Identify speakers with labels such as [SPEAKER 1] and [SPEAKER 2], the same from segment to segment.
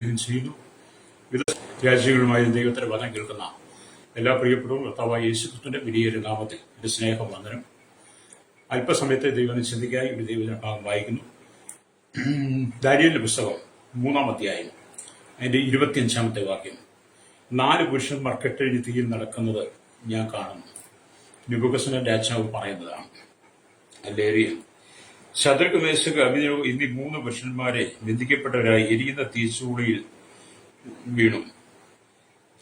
[SPEAKER 1] ചെയ്യുന്നു. വിവിധ രാജ്യങ്ങളുമായി ദൈവത്തിന്റെ വചനം കേൾക്കുന്ന എല്ലാ പ്രിയപ്പെട്ടവരും കർത്താവായ യേശുക്രിസ്തുവിന്റെ വലിയൊരു നാമത്തിൽ എന്റെ സ്നേഹവന്ദനം. അല്പസമയത്തെ ദൈവം ചിന്തിക്കായി ഒരു ദൈവത്തിന്റെ ഭാഗം വായിക്കുന്നു. ദാനിയേലിന്റെ പുസ്തകം 3-ാം അധ്യായം അതിന്റെ 25-ാമത്തെ വാക്യം. 4 പുരുഷന്മാർ കെട്ടഴിഞ്ഞ് തീയിൽ നടക്കുന്നത് ഞാൻ കാണുന്നു. നെബൂഖദ്നേസർ രാജാവ് പറയുന്നതാണ്. ഹല്ലേലൂയ. ശദ്രക്ക്, മേശക്ക്, അബേദ്നെഗോ എന്നീ 3 പുരുഷന്മാരെ ബന്ധിക്കപ്പെട്ടവരായി എരിയുന്ന തീച്ചൂളയിൽ വീണു.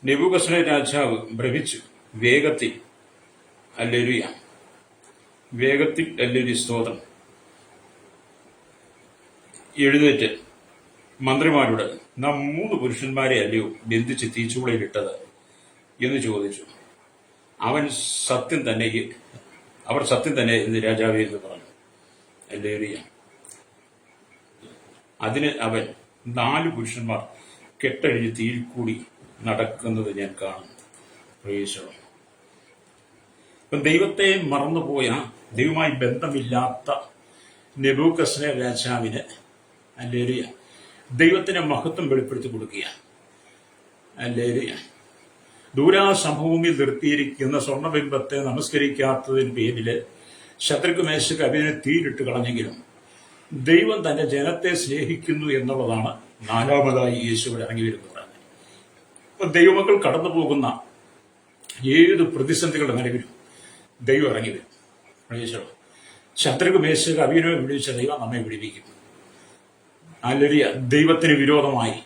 [SPEAKER 1] നെബൂഖദ്നേസർ രാജാവ് ഭ്രമിച്ചു വേഗത്തിൽ ഹല്ലേലൂയ സ്തോത്രം എഴുന്നേറ്റ് മന്ത്രിമാരോട്, നാം 3 പുരുഷന്മാരെ അല്ലയോ ബന്ധിച്ച് തീച്ചൂളയിലിട്ടത് എന്ന് ചോദിച്ചു. അവർ സത്യം തന്നെ എന്ന് രാജാവേ എന്ന് പറഞ്ഞു. ഹല്ലേലൂയ. അതിന് അവൻ, 4 പുരുഷന്മാർ കെട്ടഴിഞ്ഞ് തീയിൽ കൂടി നടക്കുന്നത് ഞാൻ കാണുന്നു. പ്രേക്ഷകർ, ഇപ്പം ദൈവത്തെ മറന്നുപോയ, ദൈവവുമായി ബന്ധമില്ലാത്ത നെബൂഖദ്നേസർ രാജാവിന് ഹല്ലേലൂയ ദൈവത്തിന്റെ മഹത്വം വെളിപ്പെടുത്തി കൊടുക്കുക. ഹല്ലേലൂയ. ദൂരാസമഭൂമിയിൽ നിർത്തിയിരിക്കുന്ന സ്വർണ്ണബിംബത്തെ നമസ്കരിക്കാത്തതിന് പേരില് ശദ്രക്ക്, മേശക്ക്, അബേദ്നെഗോ തീയിലിട്ട് കളഞ്ഞെങ്കിലും ദൈവം തന്റെ ജനത്തെ സ്നേഹിക്കുന്നു എന്നുള്ളതാണ് 4ാമതായി യേശുവിടെ ഇറങ്ങി വരുന്നത്. അപ്പൊ ദൈവമക്കൾ കടന്നു പോകുന്ന ഏത് പ്രതിസന്ധികളുടെ നിലവിലും ദൈവം ഇറങ്ങി വരും. ശദ്രക്ക്, മേശക്ക്, അബേദ്നെഗോ വിളിച്ച ദൈവം നമ്മെ വിടിവിക്കും. ഹല്ലേലൂയ. ദൈവത്തിന് വിരോധമായി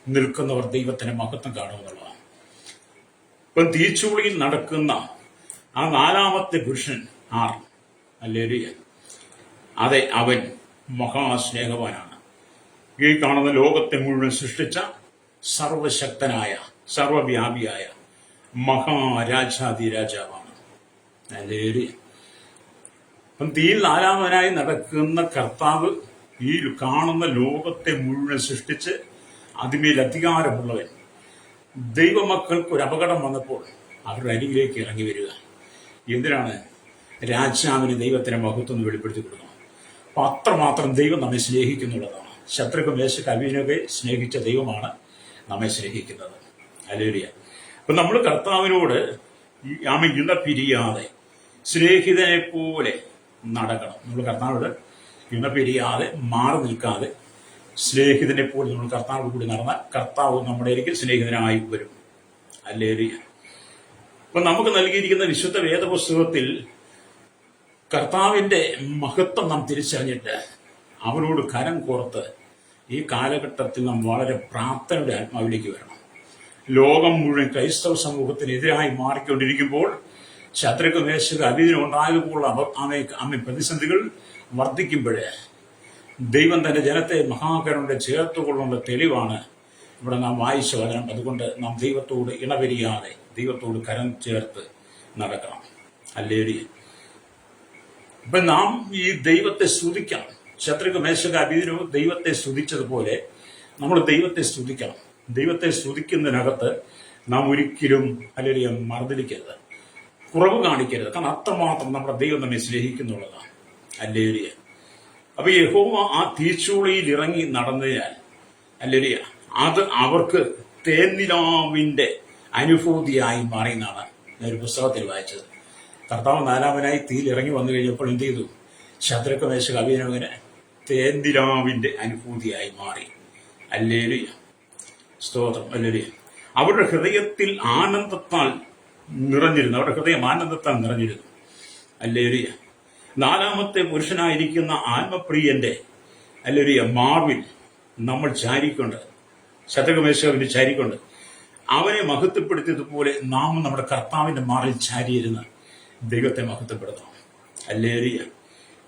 [SPEAKER 1] നിൽക്കുന്നവർ ദൈവത്തിന്റെ മഹത്വം കാണുമെന്നുള്ളതാണ്. ഇപ്പം തീച്ചൂളിയിൽ നടക്കുന്ന ആ 4ാമത്തെ പുരുഷൻ ആർ? ഹല്ലേലൂയ. അതെ, അവൻ മഹാസ്നേഹവാനാണ്. ഈ കാണുന്ന ലോകത്തെ മുഴുവൻ സൃഷ്ടിച്ച സർവശക്തനായ, സർവവ്യാപിയായ മഹാരാജാതിരാജാവാണ്. ഹല്ലേലൂയ. അപ്പം തീയിൽ 4ാമനായി നടക്കുന്ന കർത്താവ് ഈ കാണുന്ന ലോകത്തെ മുഴുവൻ സൃഷ്ടിച്ച് അതിമേൽ അധികാരമുള്ളവൻ. ദൈവമക്കൾക്ക് ഒരു അപകടം വന്നപ്പോൾ അവരുടെ അരികിലേക്ക് ഇറങ്ങി വരിക. എന്തിനാണ്? രാജാവിന് ദൈവത്തിന്റെ മഹത്വം വെളിപ്പെടുത്തി കൊടുക്കണം. അപ്പൊ അത്രമാത്രം ദൈവം നമ്മെ സ്നേഹിക്കുന്നുള്ളതാണ്. ശദ്രക്ക്, മേശക്ക്, അബേദ്നെഗോയെ സ്നേഹിച്ച ദൈവമാണ് നമ്മെ സ്നേഹിക്കുന്നത്. ഹല്ലേലൂയ. അപ്പൊ നമ്മൾ കർത്താവിനോട് ഇണപിരിയാതെ സ്നേഹിതനെ പോലെ നടക്കണം. നമ്മൾ കർത്താവിനോട് ഇണപിരിയാതെ മാറി നിൽക്കാതെ സ്നേഹിതനെ പോലെ നമ്മൾ കർത്താവിനോട് കൂടി നടന്നാൽ കർത്താവ് നമ്മുടെ ഒരിക്കൽ സ്നേഹിതനായി വരും. ഹല്ലേലൂയ. അപ്പൊ നമുക്ക് നൽകിയിരിക്കുന്ന വിശുദ്ധ വേദപുസ്തകത്തിൽ കർത്താവിന്റെ മഹത്വം നാം തിരിച്ചറിഞ്ഞിട്ട് അവനോട് കരം കോർത്ത് ഈ കാലഘട്ടത്തിൽ നാം വളരെ പ്രാർത്ഥനയുടെ ആത്മാവിലേക്ക് വരണം. ലോകം മുഴുവൻ ക്രൈസ്തവ സമൂഹത്തിനെതിരായി മാറിക്കൊണ്ടിരിക്കുമ്പോൾ, ശദ്രക്ക്, മേശക്ക്, അബേദ്നെഗോ ഉണ്ടായതുപോലുള്ള പ്രതിസന്ധികൾ വർദ്ധിക്കുമ്പോഴേ ദൈവം തന്റെ ജനത്തെ മഹാകരുണയുടെ ചേർത്തുകൊള്ളുന്ന തെളിവാണ് ഇവിടെ നാം വായിച്ച വചനം. അതുകൊണ്ട് നാം ദൈവത്തോട് ഇണപിരിയാതെ ദൈവത്തോട് കരം ചേർത്ത് നടക്കണം. ഹല്ലേലൂയ. ഇപ്പൊ നാം ഈ ദൈവത്തെ സ്തുതിക്കണം. ശദ്രക്ക്, മേശക്ക്, അബേദ്നെഗോ ദൈവത്തെ സ്തുതിച്ചതുപോലെ നമ്മൾ ദൈവത്തെ സ്തുതിക്കണം. ദൈവത്തെ സ്തുതിക്കുന്നതിനകത്ത് നാം ഒരിക്കലും ഹല്ലേലൂയ മർദ്ദിക്കരുത്, കുറവ് കാണിക്കരുത്. കാരണം അത്രമാത്രം നമ്മുടെ ദൈവം നമ്മെ സ്നേഹിക്കുന്നുള്ളതാണ്. ഹല്ലേലൂയ. അപ്പൊ യഹോവ ആ തീച്ചൂളയിൽ ഇറങ്ങി നടന്നതിനാൽ ഹല്ലേലൂയ അത് അവർക്ക് തേൻനിലാവിന്റെ അനുഭൂതിയായി മാറി എന്നാണ് ഞാൻ ഒരു പുസ്തകത്തിൽ വായിച്ചത്. കർത്താവ് 4ാമനായി തീയിൽ ഇറങ്ങി വന്നു കഴിഞ്ഞപ്പോൾ എന്ത് ചെയ്തു? ശദ്രക്ക്, മേശക്ക്, അബേദ്നെഗോവിന് തേൻനിലാവിന്റെ അനുഭൂതിയായി മാറി. ഹല്ലേലൂയ സ്തോത്രം. ഹല്ലേലൂയ. അവരുടെ ഹൃദയത്തിൽ ആനന്ദത്താൽ നിറഞ്ഞിരുന്നു. അവരുടെ ഹൃദയം ആനന്ദത്താൽ നിറഞ്ഞിരുന്നു. ഹല്ലേലൂയ. 4ാമത്തെ പുരുഷനായിരിക്കുന്ന ആത്മപ്രിയന്റെ ഹല്ലേലൂയ മാർവിൽ നമ്മൾ ചാരിക്കൊണ്ട്, ശദ്രക്ക്, മേശക്ക് ചാരിക്കൊണ്ട് അവനെ മഹത്വപ്പെടുത്തിയതുപോലെ നാം നമ്മുടെ കർത്താവിന്റെ മാറിൽ ചാരിയിരുന്ന് ദൈവത്തെ മഹത്വപ്പെടുത്തണം. ഹല്ലേലൂയ.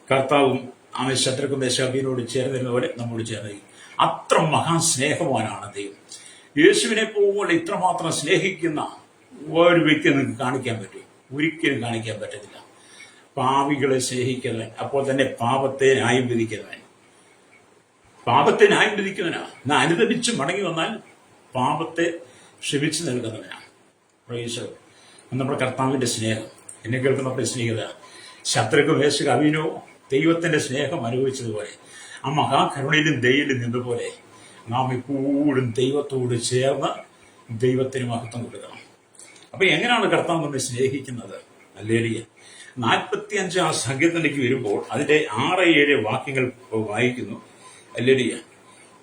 [SPEAKER 1] കർത്താവും അവൻ ശദ്രക്ക്, മേശക്ക്, അബേദ്നെഗോയോട് ചേർന്നിരുന്ന പോലെ നമ്മോട് ചേർന്നിരിക്കും. അത്ര മഹാസ്നേഹവാനാണ് ദൈവം. യേശുവിനെ പോലെ ഇത്രമാത്രം സ്നേഹിക്കുന്ന ഒരു വ്യക്തി നിങ്ങൾക്ക് കാണിക്കാൻ പറ്റും? ഒരിക്കലും കാണിക്കാൻ പറ്റത്തില്ല. പാപികളെ സ്നേഹിക്കുന്നവൻ, അപ്പോൾ തന്നെ പാപത്തെ ന്യായം വിധിക്കുന്നവൻ. പാപത്തെ ന്യായം വിധിക്കുന്നവനാ. അനുദപിച്ച് മടങ്ങി വന്നാൽ പാപത്തെ ക്ഷമിച്ചു നൽകുന്നവനാണ്. പ്രൈസ് നമ്മുടെ കർത്താവിന്റെ സ്നേഹം. എന്നെ കേൾക്കുന്നവരുടെ സ്നേഹിത, ശദ്രക്ക്, മേശക്ക്, അബേദ്നെഗോ ദൈവത്തിന്റെ സ്നേഹം അനുഭവിച്ചതുപോലെ, ആ മഹാകരുണയിലും ദയയിലും നിന്നതുപോലെ നാം എപ്പോഴും ദൈവത്തോട് ചേർന്ന് ദൈവത്തിന് മഹത്വം കൊടുക്കണം. അപ്പൊ എങ്ങനെയാണ് കർത്താവ് നമ്മെ സ്നേഹിക്കുന്നത്? ഹല്ലേലൂയ. 45 സംഖ്യത്തിലേക്ക് വരുമ്പോൾ അതിന്റെ 6-7 വാക്യങ്ങൾ വായിക്കുന്നു. ഹല്ലേലൂയ.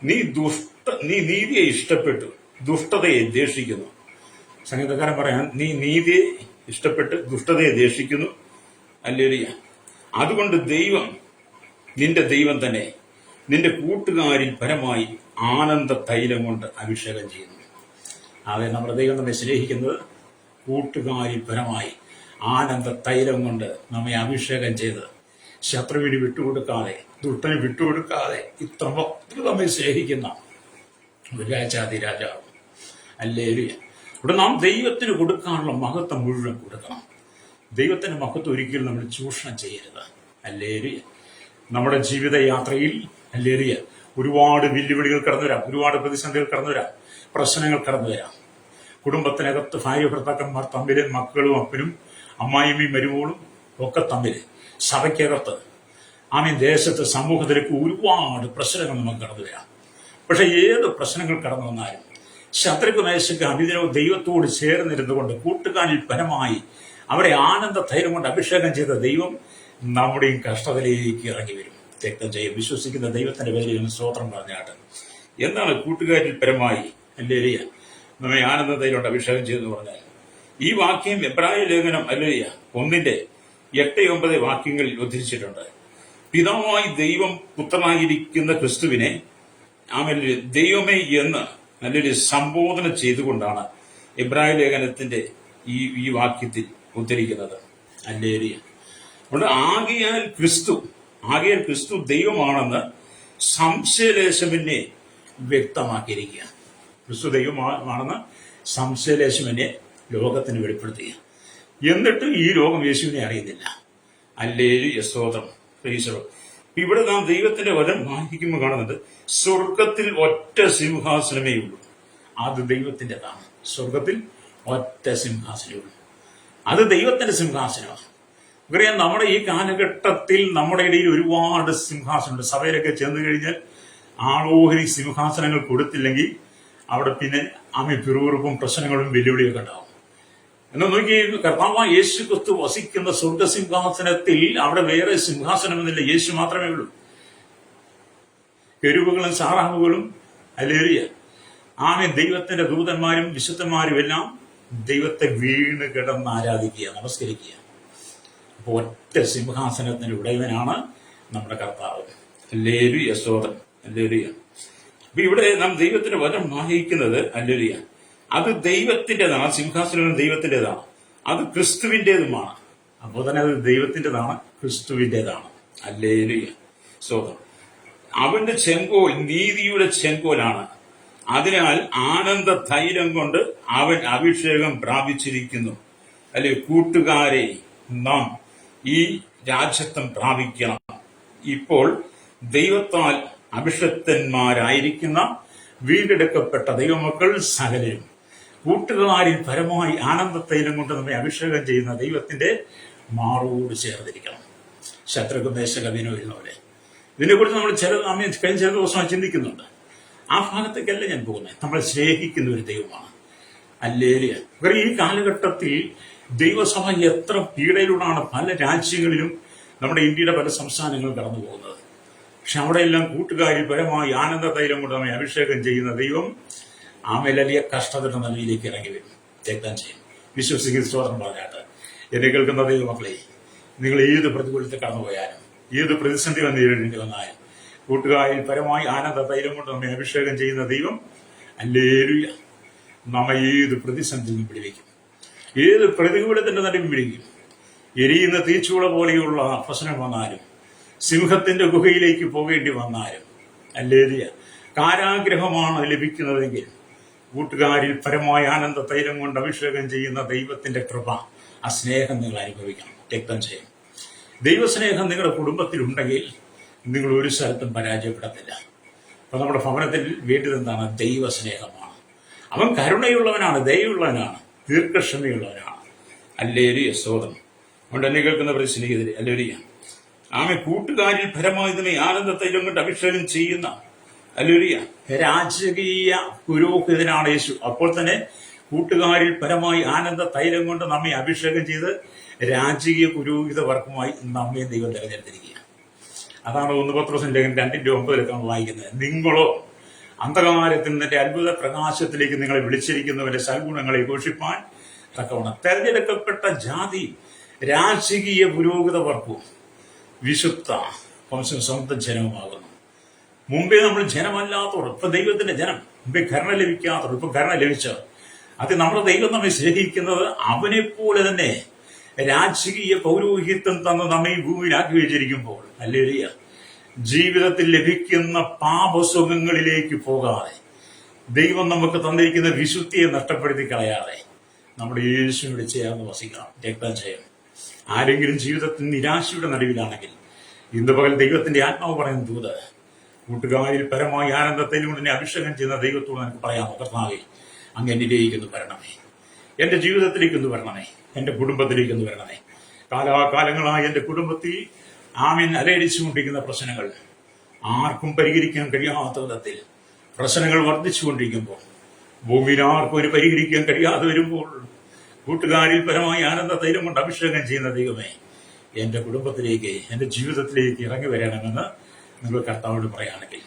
[SPEAKER 1] നീ നീതിയെ ഇഷ്ടപ്പെട്ടു, ദുഷ്ടതയെ ദ്വേഷിക്കുന്നു. സംഗീതക്കാരൻ പറയാൻ, നീ നീതിയെ ഇഷ്ടപ്പെട്ട് ദുഷ്ടതയെ ദ്വേഷിക്കുന്നു. ഹല്ലേലൂയ. അതുകൊണ്ട് ദൈവം, നിന്റെ ദൈവം തന്നെ നിന്റെ കൂട്ടുകാരിൽ പരമായി ആനന്ദ തൈലം കൊണ്ട് അഭിഷേകം ചെയ്യുന്നു. അതെ, നമ്മുടെ ദൈവം നമ്മെ സ്നേഹിക്കുന്നത് കൂട്ടുകാരിൽ പരമായി ആനന്ദ തൈലം കൊണ്ട് നമ്മെ അഭിഷേകം ചെയ്ത് ശത്രുവിന് വിട്ടുകൊടുക്കാതെ, ദുഷ്ടന് വിട്ടുകൊടുക്കാതെ ഇത്ര നമ്മെ സ്നേഹിക്കുന്ന ഒരു രാജാതിരാജാവ്. ഹല്ലേലൂയ. ഇവിടെ നാം ദൈവത്തിന് കൊടുക്കാനുള്ള മഹത്വം മുഴുവൻ കൊടുക്കണം. ദൈവത്തിന്റെ മഹത്വം ഒരിക്കലും നമ്മൾ ചൂഷണം ചെയ്യരുത്. ഹല്ലേലൂയ. നമ്മുടെ ജീവിതയാത്രയിൽ ഹല്ലേലൂയ ഒരുപാട് വെല്ലുവിളികൾ കടന്നു വരാം, ഒരുപാട് പ്രതിസന്ധികൾ കടന്നു വരാം, പ്രശ്നങ്ങൾ കടന്നു വരാം. കുടുംബത്തിനകത്ത് ഭാര്യ ഭർത്താക്കന്മാർ തമ്മിൽ, മക്കളും അപ്പനും അമ്മായിമ്മയും മരുമോളും ഒക്കെ തമ്മിൽ, സഭയ്ക്കകത്ത്, ദേശത്ത്, സമൂഹത്തിലേക്ക് ഒരുപാട് പ്രശ്നങ്ങൾ നമുക്ക് കടന്നു വരാം. പക്ഷെ ഏത് പ്രശ്നങ്ങൾ കടന്നു വന്നാലും ശത്രുക്ക് മേശയ്ക്ക് അഭിനവ് ദൈവത്തോട് ചേർന്നിരുന്നുകൊണ്ട് കൂട്ടുകാരിൽ പരമായി അവരെ ആനന്ദ ധൈര്യം കൊണ്ട് അഭിഷേകം ചെയ്ത ദൈവം നമ്മുടെയും കഷ്ടതയിലേക്ക് ഇറങ്ങി വരും. രക്തം ചെയ്യും. വിശ്വസിക്കുന്ന ദൈവത്തിന്റെ പേരിൽ സ്തോത്രം പറഞ്ഞാട്ട്. എന്താണ് കൂട്ടുകാരിൽ പരമായി ഹല്ലേലൂയ നമ്മെ ആനന്ദ ധൈര്യം കൊണ്ട് അഭിഷേകം ചെയ്തെന്ന് പറഞ്ഞാൽ, ഈ വാക്യം എബ്രായ ലേഖനം ഹല്ലേലൂയ 1:8-9 വാക്യങ്ങളിൽ ഉദ്ധരിച്ചിട്ടുണ്ട്. പിതാവായി ദൈവം പുത്രനായിരിക്കുന്ന ക്രിസ്തുവിനെ ദൈവമേ എന്ന് നല്ലൊരു സംബോധന ചെയ്തുകൊണ്ടാണ് എബ്രായ ലേഖനത്തിന്റെ ഈ വാക്യത്തിൽ ഉദ്ധരിക്കുന്നത്. ഹല്ലേലൂയ. അതുകൊണ്ട് ആകയാൽ ക്രിസ്തു ദൈവമാണെന്ന് സംശയലേശമെന്നെ വ്യക്തമാക്കിയിരിക്കുക. ക്രിസ്തു ദൈവമാണെന്ന് സംശയലേശമെന്നെ ലോകത്തിന് വെളിപ്പെടുത്തുക. എന്നിട്ട് ഈ ലോകം യേശുവിനെ അറിയുന്നില്ല. ഹല്ലേലൂയ. സ്തോത്രം. ഇവിടെ നാം ദൈവത്തിന്റെ വചനം വായിക്കുമ്പോൾ കാണുന്നത്, സ്വർഗത്തിൽ ഒറ്റ സിംഹാസനമേ ഉള്ളൂ. അത് ദൈവത്തിൻ്റെതാണ്. സ്വർഗത്തിൽ ഒറ്റ സിംഹാസനമേ ഉള്ളൂ. അത് ദൈവത്തിന്റെ സിംഹാസനമാണ്. അറിയാം, നമ്മുടെ ഈ കാലഘട്ടത്തിൽ നമ്മുടെ ഇടയിൽ ഒരുപാട് സിംഹാസനമുണ്ട്. സഭയിലൊക്കെ ചെന്ന് കഴിഞ്ഞാൽ ആളോഹരി സിംഹാസനങ്ങൾ കൊടുത്തില്ലെങ്കിൽ അവിടെ പിന്നെ പിറുപിറുപ്പും പ്രശ്നങ്ങളും വെല്ലുവിളിയൊക്കെ ഉണ്ടാവും. എന്നാൽ നോക്കി, കർത്താവായ യേശു ക്രിസ്തു വസിക്കുന്ന സ്വർഗസിംഹാസനത്തിൽ അവിടെ വേറെ സിംഹാസനമൊന്നുമില്ല, യേശു മാത്രമേ ഉള്ളൂ. കെരൂബുകളും സാറാഹുകളും ഹല്ലേലൂയ ദൈവത്തിന്റെ ദൂതന്മാരും വിശുദ്ധന്മാരും എല്ലാം ദൈവത്തെ വീണ് കിടന്ന് ആരാധിക്കുക, നമസ്കരിക്കുക. അപ്പോൾ ഒറ്റ സിംഹാസനത്തിന്റെ ഉടയവനാണ് നമ്മുടെ കർത്താവ്. ഹല്ലേലൂയ. സ്തോത്രം. ഹല്ലേലൂയ. അപ്പൊ ഇവിടെ നാം ദൈവത്തിന്റെ വചനം വായിക്കുന്നത് ഹല്ലേലൂയ അത് ദൈവത്തിൻ്റെതാണ്. സിംഹാസനം ദൈവത്തിൻ്റെതാണ്, അത് ക്രിസ്തുവിൻ്റെതുമാണ്. അപ്പോൾ തന്നെ അത് ദൈവത്തിൻ്റെതാണ്, ക്രിസ്തുവിൻ്റെതാണ്. ഹല്ലേലൂയ. സ്തോത്രം. അവന്റെ ചെങ്കോൽ നീതിയുടെ ചെങ്കോലാണ്. അതിനാൽ ആനന്ദ ധൈര്യം കൊണ്ട് അവൻ അഭിഷേകം പ്രാപിച്ചിരിക്കുന്നു. അല്ലെ, കൂട്ടുകാരെ, നാം ഈ രാജ്യത്വം പ്രാപിക്കണം. ഇപ്പോൾ ദൈവത്താൽ അഭിഷക്തന്മാരായിരിക്കുന്ന വീണ്ടെടുക്കപ്പെട്ട ദൈവമക്കൾ സകലരും കൂട്ടുകാരിൽ പരമായി ആനന്ദ തൈലം കൊണ്ട് നമ്മെ അഭിഷേകം ചെയ്യുന്ന ദൈവത്തിന്റെ മാറോട് ചേർന്നിരിക്കണം. ശത്രുഘ്ന ദേശകവിനോ ഇരുന്നവരെ ഇതിനെക്കുറിച്ച് നമ്മൾ കഴിഞ്ഞ ചില ദിവസം ചിന്തിക്കുന്നുണ്ട്. ആ ഭാഗത്തേക്കല്ല ഞാൻ പോകുന്നത്. നമ്മൾ സ്നേഹിക്കുന്ന ഒരു ദൈവമാണ്. ഹല്ലേലൂയ. ഈ കാലഘട്ടത്തിൽ ദൈവസഭ എത്ര പീഡയിലൂടെയാണ് പല രാജ്യങ്ങളിലും നമ്മുടെ ഇന്ത്യയുടെ പല സംസ്ഥാനങ്ങളും കടന്നു പോകുന്നത്. പക്ഷെ അവിടെയെല്ലാം കൂട്ടുകാരിൽ പരമായി ആനന്ദ തൈലം കൊണ്ട് നമ്മെ അഭിഷേകം ചെയ്യുന്ന ദൈവം വലിയ കഷ്ടതയുടെ നദിയിലേക്ക് ഇറങ്ങി വരും, രക്തം ചെയ്യും. വിശ്വസിക്കുന്ന സ്തോത്രം പറഞ്ഞാട്ട് എന്നെ കേൾക്കുന്ന ദൈവമക്കളെ, നിങ്ങൾ ഏത് പ്രതികൂലത്തിൽ കടന്നുപോയാലും, ഏത് പ്രതിസന്ധി നേരിടേണ്ടി വന്നാലും, കൂട്ടുകാരിൽ പരമായി ആനന്ദ തൈലം കൊണ്ട് നമ്മെ അഭിഷേകം ചെയ്യുന്ന ദൈവം ഹല്ലേലൂയ നമ്മെ ഏത് പ്രതിസന്ധിയും പിടിവെക്കും, ഏത് പ്രതികൂലത്തിന്റെ നടുവിൽ പിടിക്കും. എരിയുന്ന തീച്ചൂള പോലെയുള്ള പ്രശ്നം വന്നാലും, സിംഹത്തിന്റെ ഗുഹയിലേക്ക് പോകേണ്ടി വന്നാലും, ഹല്ലേലൂയ കാരാഗ്രഹമാണ് ലഭിക്കുന്നതെങ്കിൽ കൂട്ടുകാരിൽ പരമായ ആനന്ദ തൈലം കൊണ്ട് അഭിഷേകം ചെയ്യുന്ന ദൈവത്തിന്റെ കൃപ, ആ സ്നേഹം നിങ്ങൾ അനുഭവിക്കണം, രക്തം ചെയ്യും. ദൈവസ്നേഹം നിങ്ങളുടെ കുടുംബത്തിലുണ്ടെങ്കിൽ നിങ്ങൾ ഒരു സ്ഥലത്തും പരാജയപ്പെടത്തില്ല. അപ്പൊ നമ്മുടെ ഭവനത്തിൽ വേണ്ടത് എന്താണ്? ദൈവസ്നേഹമാണ്. അവൻ കരുണയുള്ളവനാണ്, ദയയുള്ളവനാണ്, ദീർഘക്ഷമയുള്ളവനാണ്. ഹല്ലേലൂയ. സ്തോത്രം. അതുകൊണ്ട് എന്നെ കേൾക്കുന്നവരെ സ്നേഹിതരെ, ഹല്ലേലൂയ കൂട്ടുകാരിൽ പരമായുധമേ ആനന്ദ തൈലം കൊണ്ട് അഭിഷേകം ചെയ്യുന്ന ഹല്ലേലൂയ. രാജകീയ പുരോഹിതനാണ് യേശു. അപ്പോൾ തന്നെ കൂട്ടുകാരിൽ പരമായി ആനന്ദ തൈലം കൊണ്ട് നമ്മെ അഭിഷേകം ചെയ്ത് രാജകീയ പുരോഹിത വർക്കുമായി നമ്മെ ദൈവം തിരഞ്ഞെടുത്തിരിക്കുക. അതാണ് 1 പത്രോസ് ലേഖനം 2:9 നമ്മൾ വായിക്കുന്നത്. നിങ്ങളോ അന്ധകാരത്തിൽ നിന്റെ അത്ഭുത പ്രകാശത്തിലേക്ക് നിങ്ങളെ വിളിച്ചിരിക്കുന്നവന്റെ സൽഗുണങ്ങളെ ഘോഷിപ്പാൻ തക്കവണ്ണം തെരഞ്ഞെടുക്കപ്പെട്ട ജാതി, രാജകീയ പുരോഹിത വർക്കും വിശുദ്ധ സ്വന്തം ജനവുമാകുന്നു. മുമ്പേ നമ്മൾ ജനമല്ലാത്തവർ, ഇപ്പൊ ദൈവത്തിന്റെ ജനം. മുമ്പേ കരുണ ലഭിക്കാത്തവർ, ഇപ്പൊ കരുണ ലഭിച്ചവർ. അത് നമ്മുടെ ദൈവം നമ്മെ സ്നേഹിക്കുന്നത് അവനെ പോലെ തന്നെ രാജകീയ പൗരോഹിത്യം തന്ന് നമ്മെ ഈ ഭൂമിയിലാക്കി വെച്ചിരിക്കുമ്പോൾ, ഹല്ലേലൂയ, ജീവിതത്തിൽ ലഭിക്കുന്ന പാപസുഖങ്ങളിലേക്ക് പോകാതെ, ദൈവം നമുക്ക് തന്നിരിക്കുന്ന വിശുദ്ധിയെ നഷ്ടപ്പെടുത്തി കളയാതെ നമ്മുടെ യേശുവിനോട് ചേർന്ന് വസിക്കണം. രക്തജയം. ആരെങ്കിലും ജീവിതത്തിൽ നിരാശയുടെ നടുവിലാണെങ്കിൽ ഇന്ന് പകൽ ദൈവത്തിന്റെ ആത്മാവ് പറയുന്ന ദൂത്, കൂട്ടുകാരിൽ പരമായി ആനന്ദത്തിലൂടെ എന്നെ അഭിഷേകം ചെയ്യുന്ന ദൈവത്തോട് എനിക്ക് പറയാമോ, കർത്താവേ, അങ്ങ് എന്നിലേക്കൊന്ന് വരണമേ, എന്റെ ജീവിതത്തിലേക്കൊന്ന് വരണമേ, എന്റെ കുടുംബത്തിലേക്കൊന്ന് വരണമേ. കാലാകാലങ്ങളായി എന്റെ കുടുംബത്തിൽ ആമീൻ അലയടിച്ചുകൊണ്ടിരിക്കുന്ന പ്രശ്നങ്ങൾ ആർക്കും പരിഹരിക്കാൻ കഴിയാത്ത വിധത്തിൽ പ്രശ്നങ്ങൾ വർദ്ധിച്ചുകൊണ്ടിരിക്കുമ്പോൾ, ഭൂമിയിൽ ആർക്കും ഒരു പരിഹരിക്കാൻ കഴിയാതെ വരുമ്പോൾ, കൂട്ടുകാരിൽ പരമായി ആനന്ദ തൈലം കൊണ്ട് അഭിഷേകം ചെയ്യുന്ന ദൈവമേ, എന്റെ കുടുംബത്തിലേക്ക്, എന്റെ ജീവിതത്തിലേക്ക് ഇറങ്ങി വരണമെന്ന് നിങ്ങൾ കർത്താവോട് പറയുകയാണെങ്കിൽ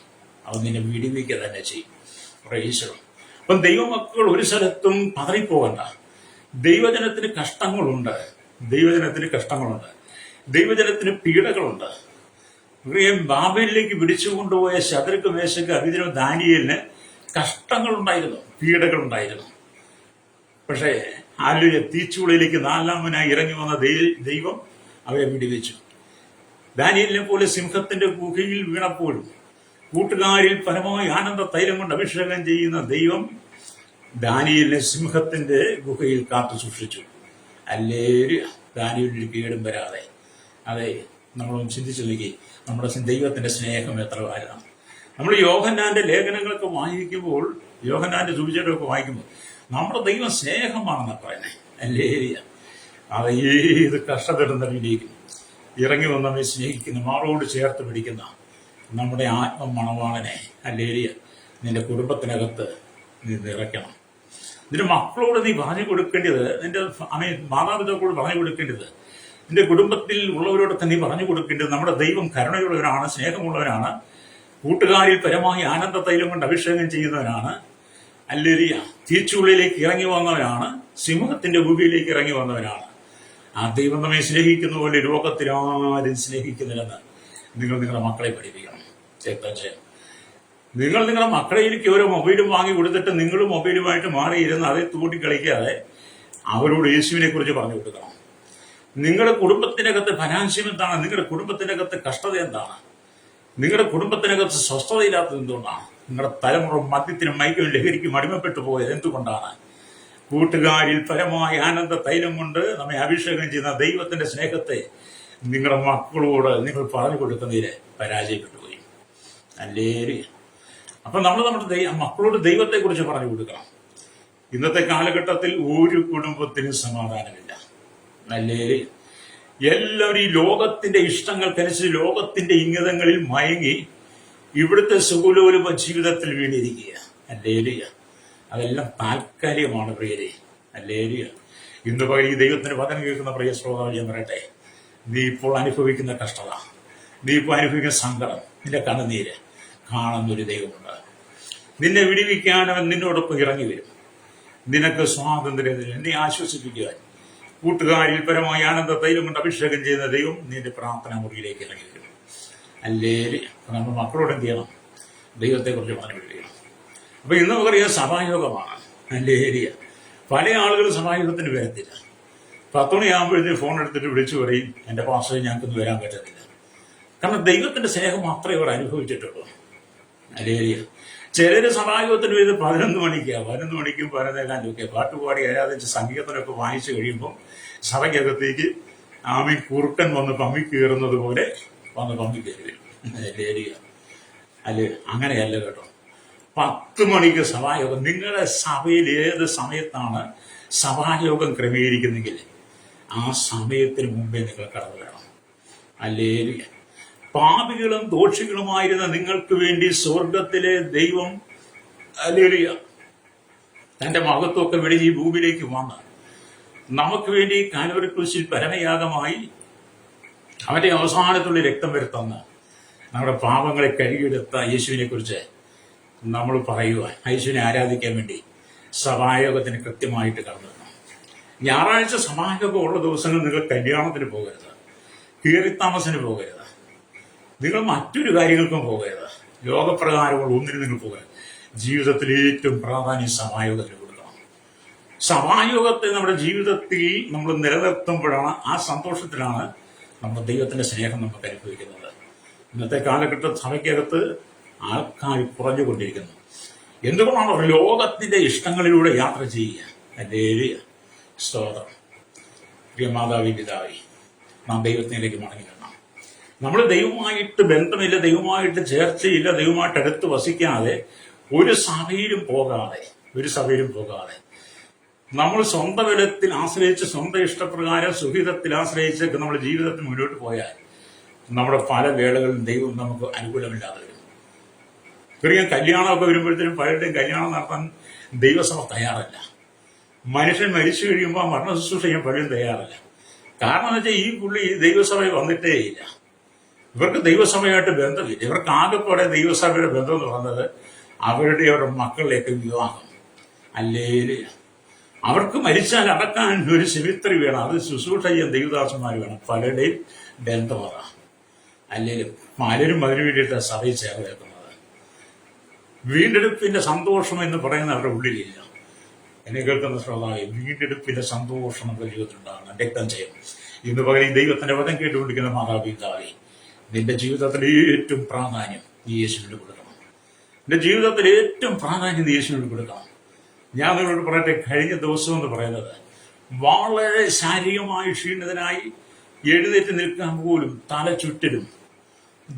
[SPEAKER 1] അവൻ നിന്നെ വിടിവിക്കുക തന്നെ ചെയ്യും. ഈശ്വരം. അപ്പം ദൈവമക്കൾ ഒരു സ്ഥലത്തും പതറിപ്പോകണ്ട. ദൈവജനത്തിന് കഷ്ടങ്ങളുണ്ട്, ദൈവജനത്തിന് കഷ്ടങ്ങളുണ്ട്, ദൈവജനത്തിന് പീഡകളുണ്ട്. ബാബേലിലേക്ക് പിടിച്ചുകൊണ്ടുപോയ ശദ്രക്ക്, മേശക്ക്, അബേദ്നെഗോ, ദാനിയേലിന് കഷ്ടങ്ങളുണ്ടായിരുന്നു, പീഡകളുണ്ടായിരുന്നു. പക്ഷേ ഹല്ലേലൂയ, തീച്ചൂളയിലേക്ക് 4-ാമനായി ഇറങ്ങി വന്ന ദൈവം അവരെ വിടുവിച്ചു. ദാനിയേലിനെ പോലെ സിംഹത്തിന്റെ ഗുഹയിൽ വീണപ്പോഴും കൂട്ടുകാരിൽ പരമായി ആനന്ദ തൈലം കൊണ്ട് അഭിഷേകം ചെയ്യുന്ന ദൈവം ദാനിയേലിനെ സിംഹത്തിന്റെ ഗുഹയിൽ കാത്തു സൂക്ഷിച്ചു. ഹല്ലേലൂയ. ദാനിയേലിന് കേടും വരാതെ. അതെ, നമ്മളൊന്ന് ചിന്തിച്ചു നോക്കി, നമ്മുടെ ദൈവത്തിന്റെ സ്നേഹം എത്ര വലുതാണ്. നമ്മൾ യോഹന്നാന്റെ ലേഖനങ്ങളൊക്കെ വായിക്കുമ്പോൾ, യോഹന്നാന്റെ സുവിശേഷമൊക്കെ വായിക്കുമ്പോൾ നമ്മുടെ ദൈവം സ്നേഹമാണെന്നാണ് പറയുന്നത്. ഹല്ലേലൂയ. അത് ഏത് കഷ്ടപ്പെടുന്നവരിലേക്കും ഇറങ്ങി വന്നവരെ സ്നേഹിക്കുന്ന, മാറോട് ചേർത്ത് പിടിക്കുന്ന നമ്മുടെ ആത്മമണവാളനെ, ഹല്ലേലൂയ, നിന്റെ കുടുംബത്തിനകത്ത് നീ നിറയ്ക്കണം. നിന്റെ മക്കളോട് നീ പറഞ്ഞു കൊടുക്കേണ്ടത്, നിന്റെ മാതാപിതാക്കളോട് പറഞ്ഞു കൊടുക്കേണ്ടത്, നിന്റെ കുടുംബത്തിൽ ഉള്ളവരോടൊക്കെ നീ പറഞ്ഞു കൊടുക്കേണ്ടത്, നമ്മുടെ ദൈവം കരുണയുള്ളവനാണ്, സ്നേഹമുള്ളവനാണ്, കൂട്ടുകാരിൽ പരമായി ആനന്ദ തൈലം കൊണ്ട് അഭിഷേകം ചെയ്യുന്നവനാണ്, ഹല്ലേലൂയ, തീച്ചുള്ളിലേക്ക് ഇറങ്ങി വന്നവനാണ്, സിംഹത്തിന്റെ ഗുഹയിലേക്ക് ഇറങ്ങി വന്നവനാണ്. ആ ദൈവം നമ്മെ സ്നേഹിക്കുന്ന പോലെ ലോകത്തിൽ ആരും സ്നേഹിക്കുന്നില്ലെന്ന് നിങ്ങൾ നിങ്ങളുടെ മക്കളെ പഠിപ്പിക്കണം. ചേർത്താൻ നിങ്ങൾ നിങ്ങളുടെ മക്കളെയിലേക്ക് ഓരോ മൊബൈലും വാങ്ങി കൊടുത്തിട്ട് നിങ്ങൾ മൊബൈലുമായിട്ട് മാറിയിരുന്ന് അതേ തൂട്ടിക്കളിക്കാതെ അവരോട് യേശുവിനെ കുറിച്ച് പറഞ്ഞു കൊടുക്കണം. നിങ്ങളുടെ കുടുംബത്തിനകത്ത് ഫനാൻഷ്യം എന്താണ്? നിങ്ങളുടെ കുടുംബത്തിനകത്ത് കഷ്ടത എന്താണ്? നിങ്ങളുടെ കുടുംബത്തിനകത്ത് സ്വസ്ഥതയില്ലാത്തത് എന്തുകൊണ്ടാണ്? നിങ്ങളുടെ തലമുറ മദ്യത്തിനും മയക്കും ലഹരിക്കും അടിമപ്പെട്ടു പോയത് എന്തുകൊണ്ടാണ്? കൂട്ടുകാരിൽ പരമായ ആനന്ദ തൈലം കൊണ്ട് നമ്മെ അഭിഷേകം ചെയ്യുന്ന ദൈവത്തിന്റെ സ്നേഹത്തെ നിങ്ങളുടെ മക്കളോട് നിങ്ങൾ പറഞ്ഞു കൊടുക്കുന്നതിന് പരാജയപ്പെട്ടു പോയി. അല്ലേരി. അപ്പൊ നമ്മൾ നമ്മുടെ മക്കളോട് ദൈവത്തെ കുറിച്ച് പറഞ്ഞു കൊടുക്കണം. ഇന്നത്തെ കാലഘട്ടത്തിൽ ഒരു കുടുംബത്തിനും സമാധാനമില്ല. അല്ലേരി. എല്ലാവരും ഈ ലോകത്തിന്റെ ഇഷ്ടങ്ങൾക്കനുസരിച്ച് ലോകത്തിന്റെ ഇംഗിതങ്ങളിൽ മയങ്ങി ഇവിടുത്തെ സുഖലോലുപ ജീവിതത്തിൽ വീണിരിക്കുക. അല്ലേരിയ. അതെല്ലാം താൽക്കാലികമാണ് പ്രിയരെ. അല്ലേരിയ. ഇന്ന് പകരം ഈ ദൈവത്തിന്റെ വചനം കേൾക്കുന്ന പ്രിയ ശ്രോതാവ് ഞാൻ പറയട്ടെ, നീ ഇപ്പോൾ അനുഭവിക്കുന്ന കഷ്ടത, നീ ഇപ്പോൾ അനുഭവിക്കുന്ന സങ്കടം, നിന്റെ കണ്ണുനീര് കാണുന്നൊരു ദൈവമുണ്ട്. നിന്നെ വിടിവിക്കാനവൻ നിന്നോടൊപ്പം ഇറങ്ങി വരും. നിനക്ക് സ്വാതന്ത്ര്യത്തിൽ എന്നെ ആശ്വസിപ്പിക്കുവാൻ കൂട്ടുകാരിൽ പരമായ ആനന്ദ തൈലം കൊണ്ട് അഭിഷേകം ചെയ്യുന്ന ദൈവം നിന്റെ പ്രാർത്ഥനാ മുറിയിലേക്ക് ഇറങ്ങി വരും. അല്ലേരി. നമ്മൾ മക്കളോട് എന്ത് ചെയ്യണം? ദൈവത്തെക്കുറിച്ച് പറഞ്ഞു വിടുകയാണ്. അപ്പൊ ഇന്ന് പറയാ സഭായോഗമാണ്. അല്ലേരിയ. പല ആളുകൾ സഭായോഗത്തിന് വരത്തില്ല. 10 മണിയാകുമ്പോഴത്തേക്ക് ഫോൺ എടുത്തിട്ട് വിളിച്ചു പറയും, എന്റെ പാസ്റ്ററെ ഞങ്ങൾക്കൊന്നും വരാൻ പറ്റത്തില്ല. കാരണം ദൈവത്തിന്റെ സ്നേഹം മാത്രമേ അവർ അനുഭവിച്ചിട്ടുള്ളൂ. അല്ലേരിയ. ചിലര് സഭായോഗത്തിന് വരുന്നത് 11 മണിക്കാണ്. 11 മണിക്കും 11:15 പാട്ടുപാടി ആരാധിച്ച് സംഗീതത്തിനൊക്കെ വായിച്ചു കഴിയുമ്പോൾ സഭയ്ക്കകത്തേക്ക് ആമി കുറുക്കൻ വന്ന് പമ്മി കയറുന്നത് പോലെ വന്ന് പമ്മി കയറി വരും. അല്ലേരിയ. അല്ലെ, അങ്ങനെയല്ല കേട്ടോ. 10 മണിക്ക് സഭായോഗം. നിങ്ങളുടെ സഭയിൽ ഏത് സമയത്താണ് സഭായോഗം ക്രമീകരിക്കുന്നെങ്കിൽ ആ സമയത്തിന് മുമ്പേ നിങ്ങൾ കടന്നു വേണം. അല്ലേരിയ. പാപികളും ദോഷികളുമായിരുന്ന നിങ്ങൾക്ക് വേണ്ടി സ്വർഗത്തിലെ ദൈവം ഹല്ലേലൂയ തന്റെ മഹത്വമൊക്കെ വെടിഞ്ഞ് ഈ ഭൂമിയിലേക്ക് വന്ന് നമുക്ക് വേണ്ടി കാൽവരി ക്രൂശിൽ പരമയാഗമായി അവന്റെ അവസാനത്തുള്ള രക്തം വരുത്തുന്ന നമ്മുടെ പാപങ്ങളെ കഴുകിയെടുത്ത യേശുവിനെ കുറിച്ച് നമ്മൾ പറയുക. യേശുവിനെ ആരാധിക്കാൻ വേണ്ടി സഭായോഗത്തിന് കൃത്യമായിട്ട് കടന്നു വരണം. ഞായറാഴ്ച സഭായോഗം ഉള്ള ദിവസങ്ങൾ നിങ്ങൾ കല്യാണത്തിന് പോകരുത്, കീറിത്താമസത്തിന് പോകരുത്, നിങ്ങൾ മറ്റൊരു കാര്യങ്ങൾക്കും പോകരുത്, ലോകപ്രകാരമുള്ള ഒന്നിനും നിങ്ങൾ പോകരുത്. ജീവിതത്തിൽ ഏറ്റവും പ്രാധാന്യം സഭായോഗത്തിന് കൊടുക്കണം. സഭായോഗത്തെ നമ്മുടെ ജീവിതത്തിൽ നമ്മൾ നിലനിർത്തുമ്പോഴാണ്, ആ സന്തോഷത്തിലാണ് നമ്മുടെ ദൈവത്തിന്റെ സ്നേഹം നമുക്ക് അനുഭവിക്കുന്നത്. ഇന്നത്തെ കാലഘട്ടം സഭയ്ക്കകത്ത് ആൾക്കാർ കുറഞ്ഞുകൊണ്ടിരിക്കുന്നു. എന്തുകൊണ്ടാണ് ലോകത്തിന്റെ ഇഷ്ടങ്ങളിലൂടെ യാത്ര ചെയ്യുക? ഹല്ലേലൂയ, സ്തോത്രം. പ്രിയ മാതാവി പിതാവി, നാം ദൈവത്തിലേക്ക് മടങ്ങി വരണം. നമ്മൾ ദൈവമായിട്ട് ബന്ധമില്ല, ദൈവമായിട്ട് ചേർച്ചയില്ല, ദൈവമായിട്ട് അടുത്ത് വസിക്കാതെ ഒരു സഭയിലും പോകാതെ നമ്മൾ സ്വന്തം ബലത്തിൽ ആശ്രയിച്ച്, സ്വന്തം ഇഷ്ടപ്രകാരം സുഹിതത്തിൽ ആശ്രയിച്ചൊക്കെ നമ്മുടെ ജീവിതത്തിൽ മുന്നോട്ട് പോയാൽ നമ്മുടെ പല വേളകളിലും ദൈവം നമുക്ക് അനുകൂലമില്ലാതെ വരും. ചെറിയ കല്യാണമൊക്കെ വരുമ്പോഴത്തേനും പലരുടെയും കല്യാണം നടത്താൻ ദൈവസഭ തയ്യാറല്ല. മനുഷ്യൻ മരിച്ചു കഴിയുമ്പോൾ മരണ ശുശ്രൂഷ ചെയ്യാൻ പലരും തയ്യാറല്ല. കാരണം എന്ന് വെച്ചാൽ ഈ പുള്ളി ദൈവസഭയിൽ വന്നിട്ടേ ഇല്ല. ഇവർക്ക് ദൈവസഭയായിട്ട് ബന്ധമില്ല. ഇവർക്ക് ആകെപ്പാടെ ദൈവസഭയുടെ ബന്ധം എന്ന് പറയുന്നത് അവരുടെ മക്കളിലേക്ക് വിവാഹം. ഹല്ലേലൂയ. അവർക്ക് മരിച്ചാൽ അടക്കാൻ ഒരു സെമിത്തറി വേണം, അത് ശുശ്രൂഷ ചെയ്യാൻ ദൈവദാസന്മാർ വേണം. പലരുടെയും ബന്ധമത. അല്ലെങ്കിൽ പലരും അതിനു വേണ്ടിയിട്ട് സഭയിൽ ചേർന്നേക്കുന്നത്. വീണ്ടെടുപ്പിന്റെ സന്തോഷം എന്ന് പറയുന്ന അവരുടെ ഉള്ളിലില്ല. എന്നെ കേൾക്കുന്ന ശ്രോതാവേ, വീണ്ടെടുപ്പിന്റെ സന്തോഷം നമ്മുടെ ജീവിതത്തിലുണ്ടാകണം. രക്തം ചെയ്യണം. ഇന്ന് പകരം ദൈവത്തിന്റെ വചനം കേട്ടുകൊണ്ടിരിക്കുന്ന മാതാപിതാവേ, നിന്റെ ജീവിതത്തിൽ ഏറ്റവും പ്രാധാന്യം നീ യേശുവിന് കൊടുക്കണം. നിന്റെ ജീവിതത്തിൽ ഏറ്റവും പ്രാധാന്യം നീ യേശുവിന് കൊടുക്കണം. ഞാൻ നിങ്ങളോട് പറയട്ടെ, കഴിഞ്ഞ ദിവസം എന്ന് പറയുന്നത് വളരെ ശാരീരികമായി ക്ഷീണിതനായി എഴുന്നേറ്റ് നിൽക്കാൻ പോലും തല ചുറ്റലും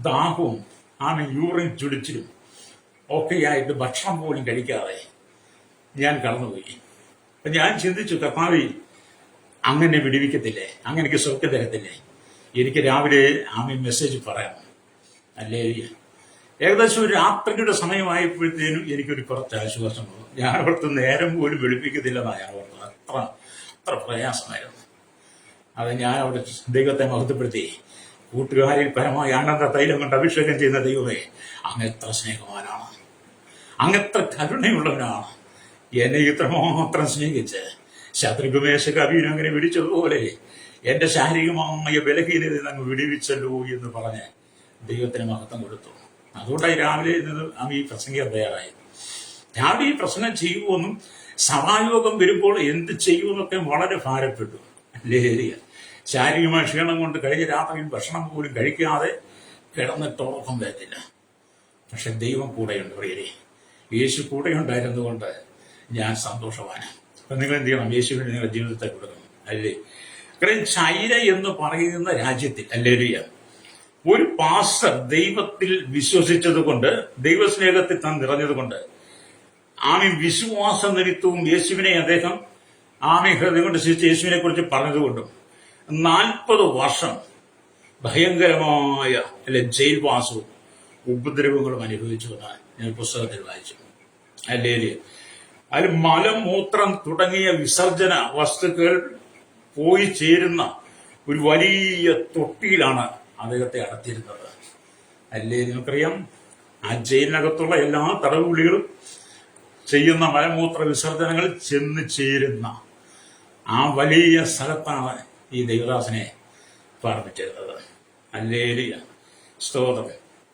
[SPEAKER 1] ദാഹവും യൂറിൻ ചുടിച്ചിലും ഒക്കെയായിട്ട് ഭക്ഷണം പോലും കഴിക്കാതെ ഞാൻ കടന്നുപോയി. അപ്പൊ ഞാൻ ചിന്തിച്ചു, കർത്താവേ, അങ്ങനെ വിടിവിക്കത്തില്ലേ? അങ്ങനെ എനിക്ക് സ്വർഗ്ഗം തരത്തില്ലേ? എനിക്ക് രാവിലെ മെസ്സേജ് പറയണം. അല്ലേ, ഏകദേശം ഒരു രാത്രിയുടെ സമയമായപ്പോഴത്തേനും എനിക്കൊരു കുറച്ച് ആശ്വാസം വന്നു. ഞാൻ അവിടുത്തെ നേരം പോലും വെളുപ്പിക്കത്തില്ലെന്നാണ് ഞാൻ ഓർത്തത്. അത്ര പ്രയാസമായിരുന്നു. അത് ഞാൻ അവിടെ ദൈവത്തെ മഹത്വപ്പെടുത്തി. കൂട്ടുകാരിൽ പരമായ ആനന്ദ തൈലം കൊണ്ട് അഭിഷേകം ചെയ്യുന്ന ദൈവമേ, അങ്ങെത്ര സ്നേഹവാനാണ്, അങ്ങെത്ര കരുണയുള്ളവനാണ്. എന്നെ ഇത്രമാത്രം സ്നേഹിച്ച് ശത്രുഘുമേശ കവിയും അങ്ങനെ വിടിച്ചതുപോലെ എന്റെ ശാരീരികമായ ബലഹീനതയിൽ അങ്ങ് വിടിവിച്ചല്ലോ എന്ന് പറഞ്ഞ് ദൈവത്തിന് മഹത്വം കൊടുത്തു. അതുകൊണ്ടായി രാവിലെ ഈ പ്രസംഗം തയ്യാറായി. രാവിലെ ഈ പ്രസംഗം ചെയ്യുമെന്നും സഭായോഗം വരുമ്പോൾ എന്ത് ചെയ്യുമെന്നൊക്കെ വളരെ ഭാരപ്പെട്ടു. ലേരിയ ശാരീരികമായ ക്ഷീണം കൊണ്ട് കഴിഞ്ഞ രാത്രിയിൽ ഭക്ഷണം പോലും കഴിക്കാതെ കിടന്നിട്ട് ഉറക്കം വരത്തില്ല. പക്ഷെ ദൈവം കൂടെയുണ്ട്. പ്രിയരെ, യേശു കൂടെയുണ്ടായിരുന്നുകൊണ്ട് ഞാൻ സന്തോഷവാനാണ്. അപ്പൊ നിങ്ങൾ എന്ത് ചെയ്യണം? യേശുവിന് നിങ്ങളുടെ ജീവിതത്തെ കൊടുക്കണം. അല്ലേ, കാരണം ചൈന എന്ന് പറയുന്ന രാജ്യത്തിൽ അല്ലേരിയ ഒരു പാസ്റ്റർ ദൈവത്തിൽ വിശ്വസിച്ചത് കൊണ്ട്, ദൈവസ്നേഹത്തിൽ താൻ നിറഞ്ഞതുകൊണ്ട്, വിശ്വാസ നിമിത്തവും യേശുവിനെ അദ്ദേഹം ഹൃദയം കൊണ്ട് ശിക്ഷിച്ച് യേശുവിനെ കുറിച്ച് പറഞ്ഞതുകൊണ്ടും 40 വർഷം ഭയങ്കരമായ ജയിൽവാസവും ഉപദ്രവങ്ങളും അനുഭവിച്ചു എന്നാണ് ഞാൻ പുസ്തകത്തിൽ വായിച്ചു. അല്ലേല് അതിൽ മലമൂത്രം തുടങ്ങിയ വിസർജന വസ്തുക്കൾ പോയി ചേരുന്ന ഒരു വലിയ തൊട്ടിയിലാണ് അദ്ദേഹത്തെ അടച്ചിരുന്നത്. അല്ലേ, നിങ്ങൾക്കറിയാം, ആ ജയിലിനകത്തുള്ള എല്ലാ തടവുപുള്ളികളും ചെയ്യുന്ന മലമൂത്ര വിസർജനങ്ങൾ ചെന്ന് ചേരുന്ന ആ വലിയ സ്ഥലത്താണ് ഈ ദൈവദാസനെ പാർപ്പിച്ചിരുന്നത്. അല്ലേലിയ, സ്തോത്രം,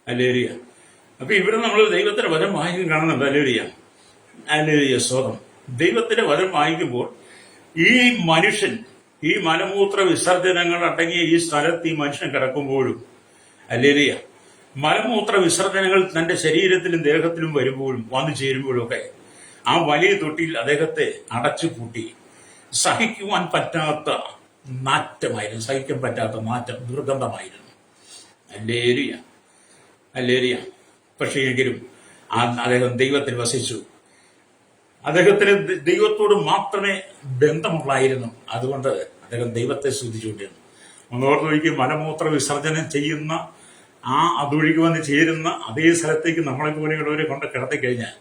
[SPEAKER 1] അല്ലേലിയ. അപ്പൊ ഇവിടെ നമ്മൾ ദൈവത്തിന്റെ വരം വായിക്കും കാണുന്നുണ്ട്. അല്ലേലിയ, സ്തോത്രം. ദൈവത്തിന്റെ വരം വായിക്കുമ്പോൾ ഈ മനുഷ്യൻ ഈ മലമൂത്ര വിസർജനങ്ങൾ അടങ്ങിയ ഈ സ്ഥലത്ത് ഈ മനുഷ്യൻ കിടക്കുമ്പോഴും, അല്ലേലിയ, മലമൂത്ര വിസർജനങ്ങൾ തന്റെ ശരീരത്തിലും ദേഹത്തിലും വരുമ്പോഴും വന്നു ചേരുമ്പോഴും ഒക്കെ ആ വലിയ തൊട്ടിയിൽ അദ്ദേഹത്തെ അടച്ചു പൂട്ടി. സഹിക്കുവാൻ പറ്റാത്ത നാറ്റമായിരുന്നു, സഹിക്കാൻ പറ്റാത്ത നാറ്റം, ദുർഗന്ധമായിരുന്നു. അല്ലേരിയ. പക്ഷേ എങ്കിലും അദ്ദേഹം ദൈവത്തിൽ വസിച്ചു. അദ്ദേഹത്തിന് ദൈവത്തോട് മാത്രമേ ബന്ധമുള്ളായിരുന്നു. അതുകൊണ്ട് അദ്ദേഹം ദൈവത്തെ സ്തുതിച്ചുകൊണ്ടിരുന്നു. ഒന്നോർത്ത് നോക്കി, മലമൂത്ര വിസർജനം ചെയ്യുന്ന അതൊഴുകി വന്ന് ചേരുന്ന അതേ സ്ഥലത്തേക്ക് നമ്മളെ പോലെയുള്ളവരെ കൊണ്ട് കിടത്തിക്കഴിഞ്ഞാൽ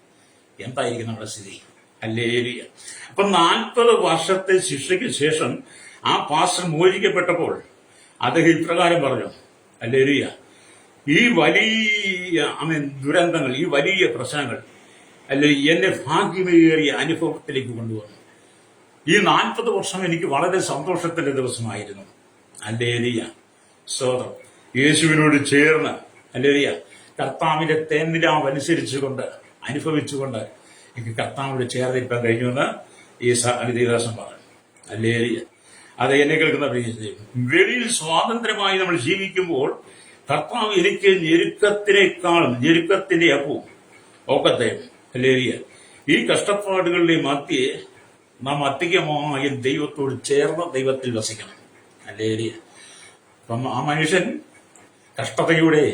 [SPEAKER 1] എന്തായിരിക്കും നമ്മുടെ സ്ഥിതി? ഹല്ലേലൂയ. അപ്പൊ 40 വർഷത്തെ ശിക്ഷയ്ക്ക് ശേഷം ആ പാസ്റ്റർ മോചിക്കപ്പെട്ടപ്പോൾ അദ്ദേഹം ഇപ്രകാരം പറഞ്ഞു, ഹല്ലേലൂയ, ഈ വലിയ ദുരന്തങ്ങൾ, ഈ വലിയ പ്രശ്നങ്ങൾ എന്നെ ഭാഗ്യമേറിയ അനുഭവത്തിലേക്ക് കൊണ്ടുവന്നു. ഈ 40 വർഷം എനിക്ക് വളരെ സന്തോഷത്തിന്റെ ദിവസമായിരുന്നു. ഹല്ലേലൂയ, സ്തോത്രം. യേശുവിനോട് ചേർന്ന്, ഹല്ലേലൂയ, കർത്താവിന്റെ തേൻനിലാവ് അനുസരിച്ചുകൊണ്ട് അനുഭവിച്ചുകൊണ്ട് എനിക്ക് കർത്താവിനോട് ചേർന്നിരിക്കാൻ കഴിഞ്ഞുവെന്ന് ഈ ദിവസം പറഞ്ഞു. ഹല്ലേലൂയ. അത് എന്നെ കേൾക്കുന്ന വെളിയിൽ സ്വാതന്ത്ര്യമായി നമ്മൾ ജീവിക്കുമ്പോൾ കർത്താവ് എനിക്ക് ഞെരുക്കത്തിന്റെ അപ്പവും ഒക്കത്തെ, ഹല്ലേലൂയ, ഈ കഷ്ടപ്പാടുകളുടെ മധ്യേ നാം അധികമായി ദൈവത്തോട് ചേർന്ന് ദൈവത്തിൽ വസിക്കണം. ഹല്ലേലൂയ. അപ്പം ആ മനുഷ്യൻ കഷ്ടതയുടെ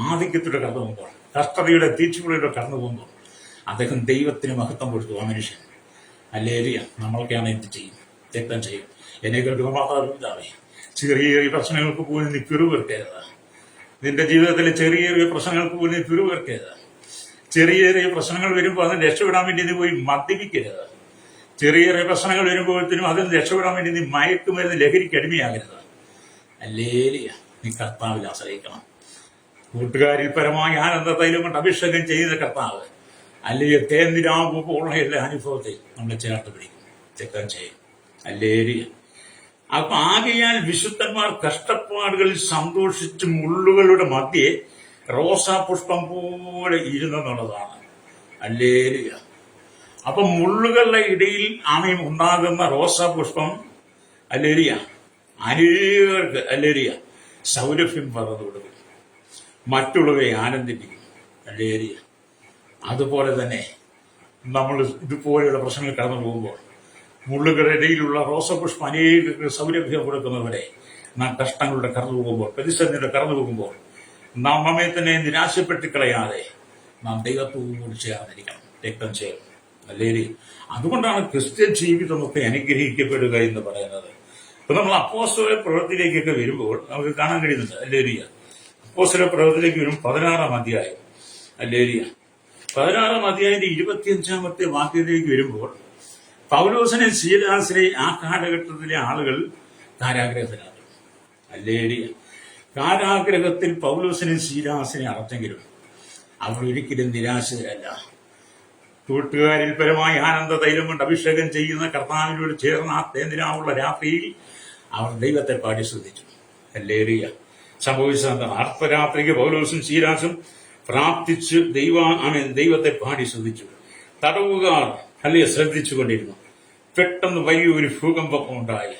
[SPEAKER 1] ആധിക്യത്തിലൂടെ കടന്നു പോകുമ്പോൾ, കഷ്ടതയുടെ തീച്ചുകളിലൂടെ കടന്നു പോകുമ്പോൾ അദ്ദേഹം ദൈവത്തിന് മഹത്വം കൊടുത്തു. ആ മനുഷ്യൻ, ഹല്ലേലൂയ. നമ്മളൊക്കെയാണ് എന്ത് ചെയ്യും? രക്തം ചെയ്യും. എന്നെ കേൾക്കുന്ന മാതാപിതാവേ, ചെറിയ ചെറിയ പ്രശ്നങ്ങൾക്ക് പോലും നീ പിറുവെറുക്കരുത്. നിന്റെ ജീവിതത്തിലെ ചെറിയ ചെറിയ പ്രശ്നങ്ങൾക്ക് പോലും നീ പിറുവെറുക്കരുത്. ചെറിയ ചെറിയ പ്രശ്നങ്ങൾ വരുമ്പോൾ അതിന് രക്ഷപ്പെടാൻ വേണ്ടി നീ പോയി മദ്യപിക്കരുത്. ചെറിയ ചെറിയ പ്രശ്നങ്ങൾ വരുമ്പോഴത്തേനും അതിന് രക്ഷപ്പെടാൻ വേണ്ടി നീ മയക്കുമരുന്ന് ലഹരിക്ക് അടിമയാകരുത്. ഹല്ലേലൂയ. നീ കർത്താവിൽ ആശ്രയിക്കണം. കൂട്ടുകാരിൽ പരമായ ആനന്ദ തൈലം കൊണ്ട് അഭിഷേകം ചെയ്യുന്ന കർത്താവ്, അല്ലെങ്കിൽ തേന്തിരാകുമ്പോഴുള്ള എല്ലാ അനുഭവത്തെ നമ്മളെ ചേർത്ത് പിടിക്കും, രക്തം ചെയ്യും. ഹല്ലേലൂയ. അപ്പൊ ആകയാൽ വിശുദ്ധന്മാർ കഷ്ടപ്പാടുകളിൽ സന്തോഷിച്ച് മുള്ളുകളുടെ മധ്യേ റോസാപുഷ്പം പോലെ ഇരുന്നെന്നുള്ളതാണ്. ഹല്ലേലൂയ. അപ്പൊ മുള്ളുകളുടെ ഇടയിൽ ആമയും ഉണ്ടാകുന്ന റോസാപുഷ്പം, ഹല്ലേലൂയ, അനേകർക്ക്, ഹല്ലേലൂയ, സൗരഭ്യം പകർന്നു കൊടുക്കും, മറ്റുള്ളവരെ ആനന്ദിപ്പിക്കും. ഹല്ലേലൂയ. അതുപോലെ തന്നെ നമ്മൾ ഇതുപോലെയുള്ള പ്രശ്നങ്ങൾ കടന്നു പോകുമ്പോൾ മുള്ളുകളുടെ ഇടയിലുള്ള റോസപുഷ്പം അനേക സൗരഭ്യം കൊടുക്കുന്നവരെ നാം കഷ്ടങ്ങളുടെ കടന്നു പോകുമ്പോൾ, പ്രതിസന്ധിയുടെ കടന്നു പോകുമ്പോൾ നാം നമ്മെ തന്നെ നിരാശപ്പെട്ട് കളയാതെ നാം ദൈവത്തോട് ചേർന്നിരിക്കണം, രക്തം ചേർന്ന്. ഹല്ലേലൂയ. അതുകൊണ്ടാണ് ക്രിസ്ത്യൻ ജീവിതമൊക്കെ അനുഗ്രഹിക്കപ്പെടുക എന്ന് പറയുന്നത്. ഇപ്പൊ നമ്മൾ അപ്പോസ്തല പ്രവൃത്തിയിലേക്കൊക്കെ വരുമ്പോൾ നമുക്ക് കാണാൻ കഴിയുന്നുണ്ട്. ഹല്ലേലൂയ. അപ്പോസ്തല പ്രവൃത്തിയിലേക്ക് വരും 16-ാം അധ്യായം. ഹല്ലേലൂയ. 16-ാം അധ്യായത്തിന്റെ 25-ാമത്തെ വാക്യത്തിലേക്ക് വരുമ്പോൾ പൗലോസിനെ ശീലാസിനെ ആ കാലഘട്ടത്തിലെ ആളുകൾ കാരാഗ്രഹത്തിലാണ്. ഹല്ലേലൂയ. കാരാഗ്രഹത്തിൽ പൗലോസിനെ ശീലാസിനെ അടച്ചെങ്കിലും അവർ ഒരിക്കലും നിരാശരല്ല. കൂട്ടുകാരിൽ പരമായ ആനന്ദ തൈലം കൊണ്ട് അഭിഷേകം ചെയ്യുന്ന കർത്താവിനോട് ചേർന്ന ആ തേന്തിരാവുള്ള രാത്രിയിൽ അവർ ദൈവത്തെ പാടി ശ്രദ്ധിച്ചു. ഹല്ലേലൂയ. സംഭവിച്ചത് അർദ്ധരാത്രിക്ക് പൗലോസും ശീലാസും പ്രാർത്ഥിച്ച് ദൈവത്തെ പാടി ശ്രദ്ധിച്ചു. തടവുകാർ ശ്രദ്ധിച്ചുകൊണ്ടിരുന്നു. പെട്ടെന്ന് വലിയൊരു ഭൂകമ്പം ഉണ്ടായി.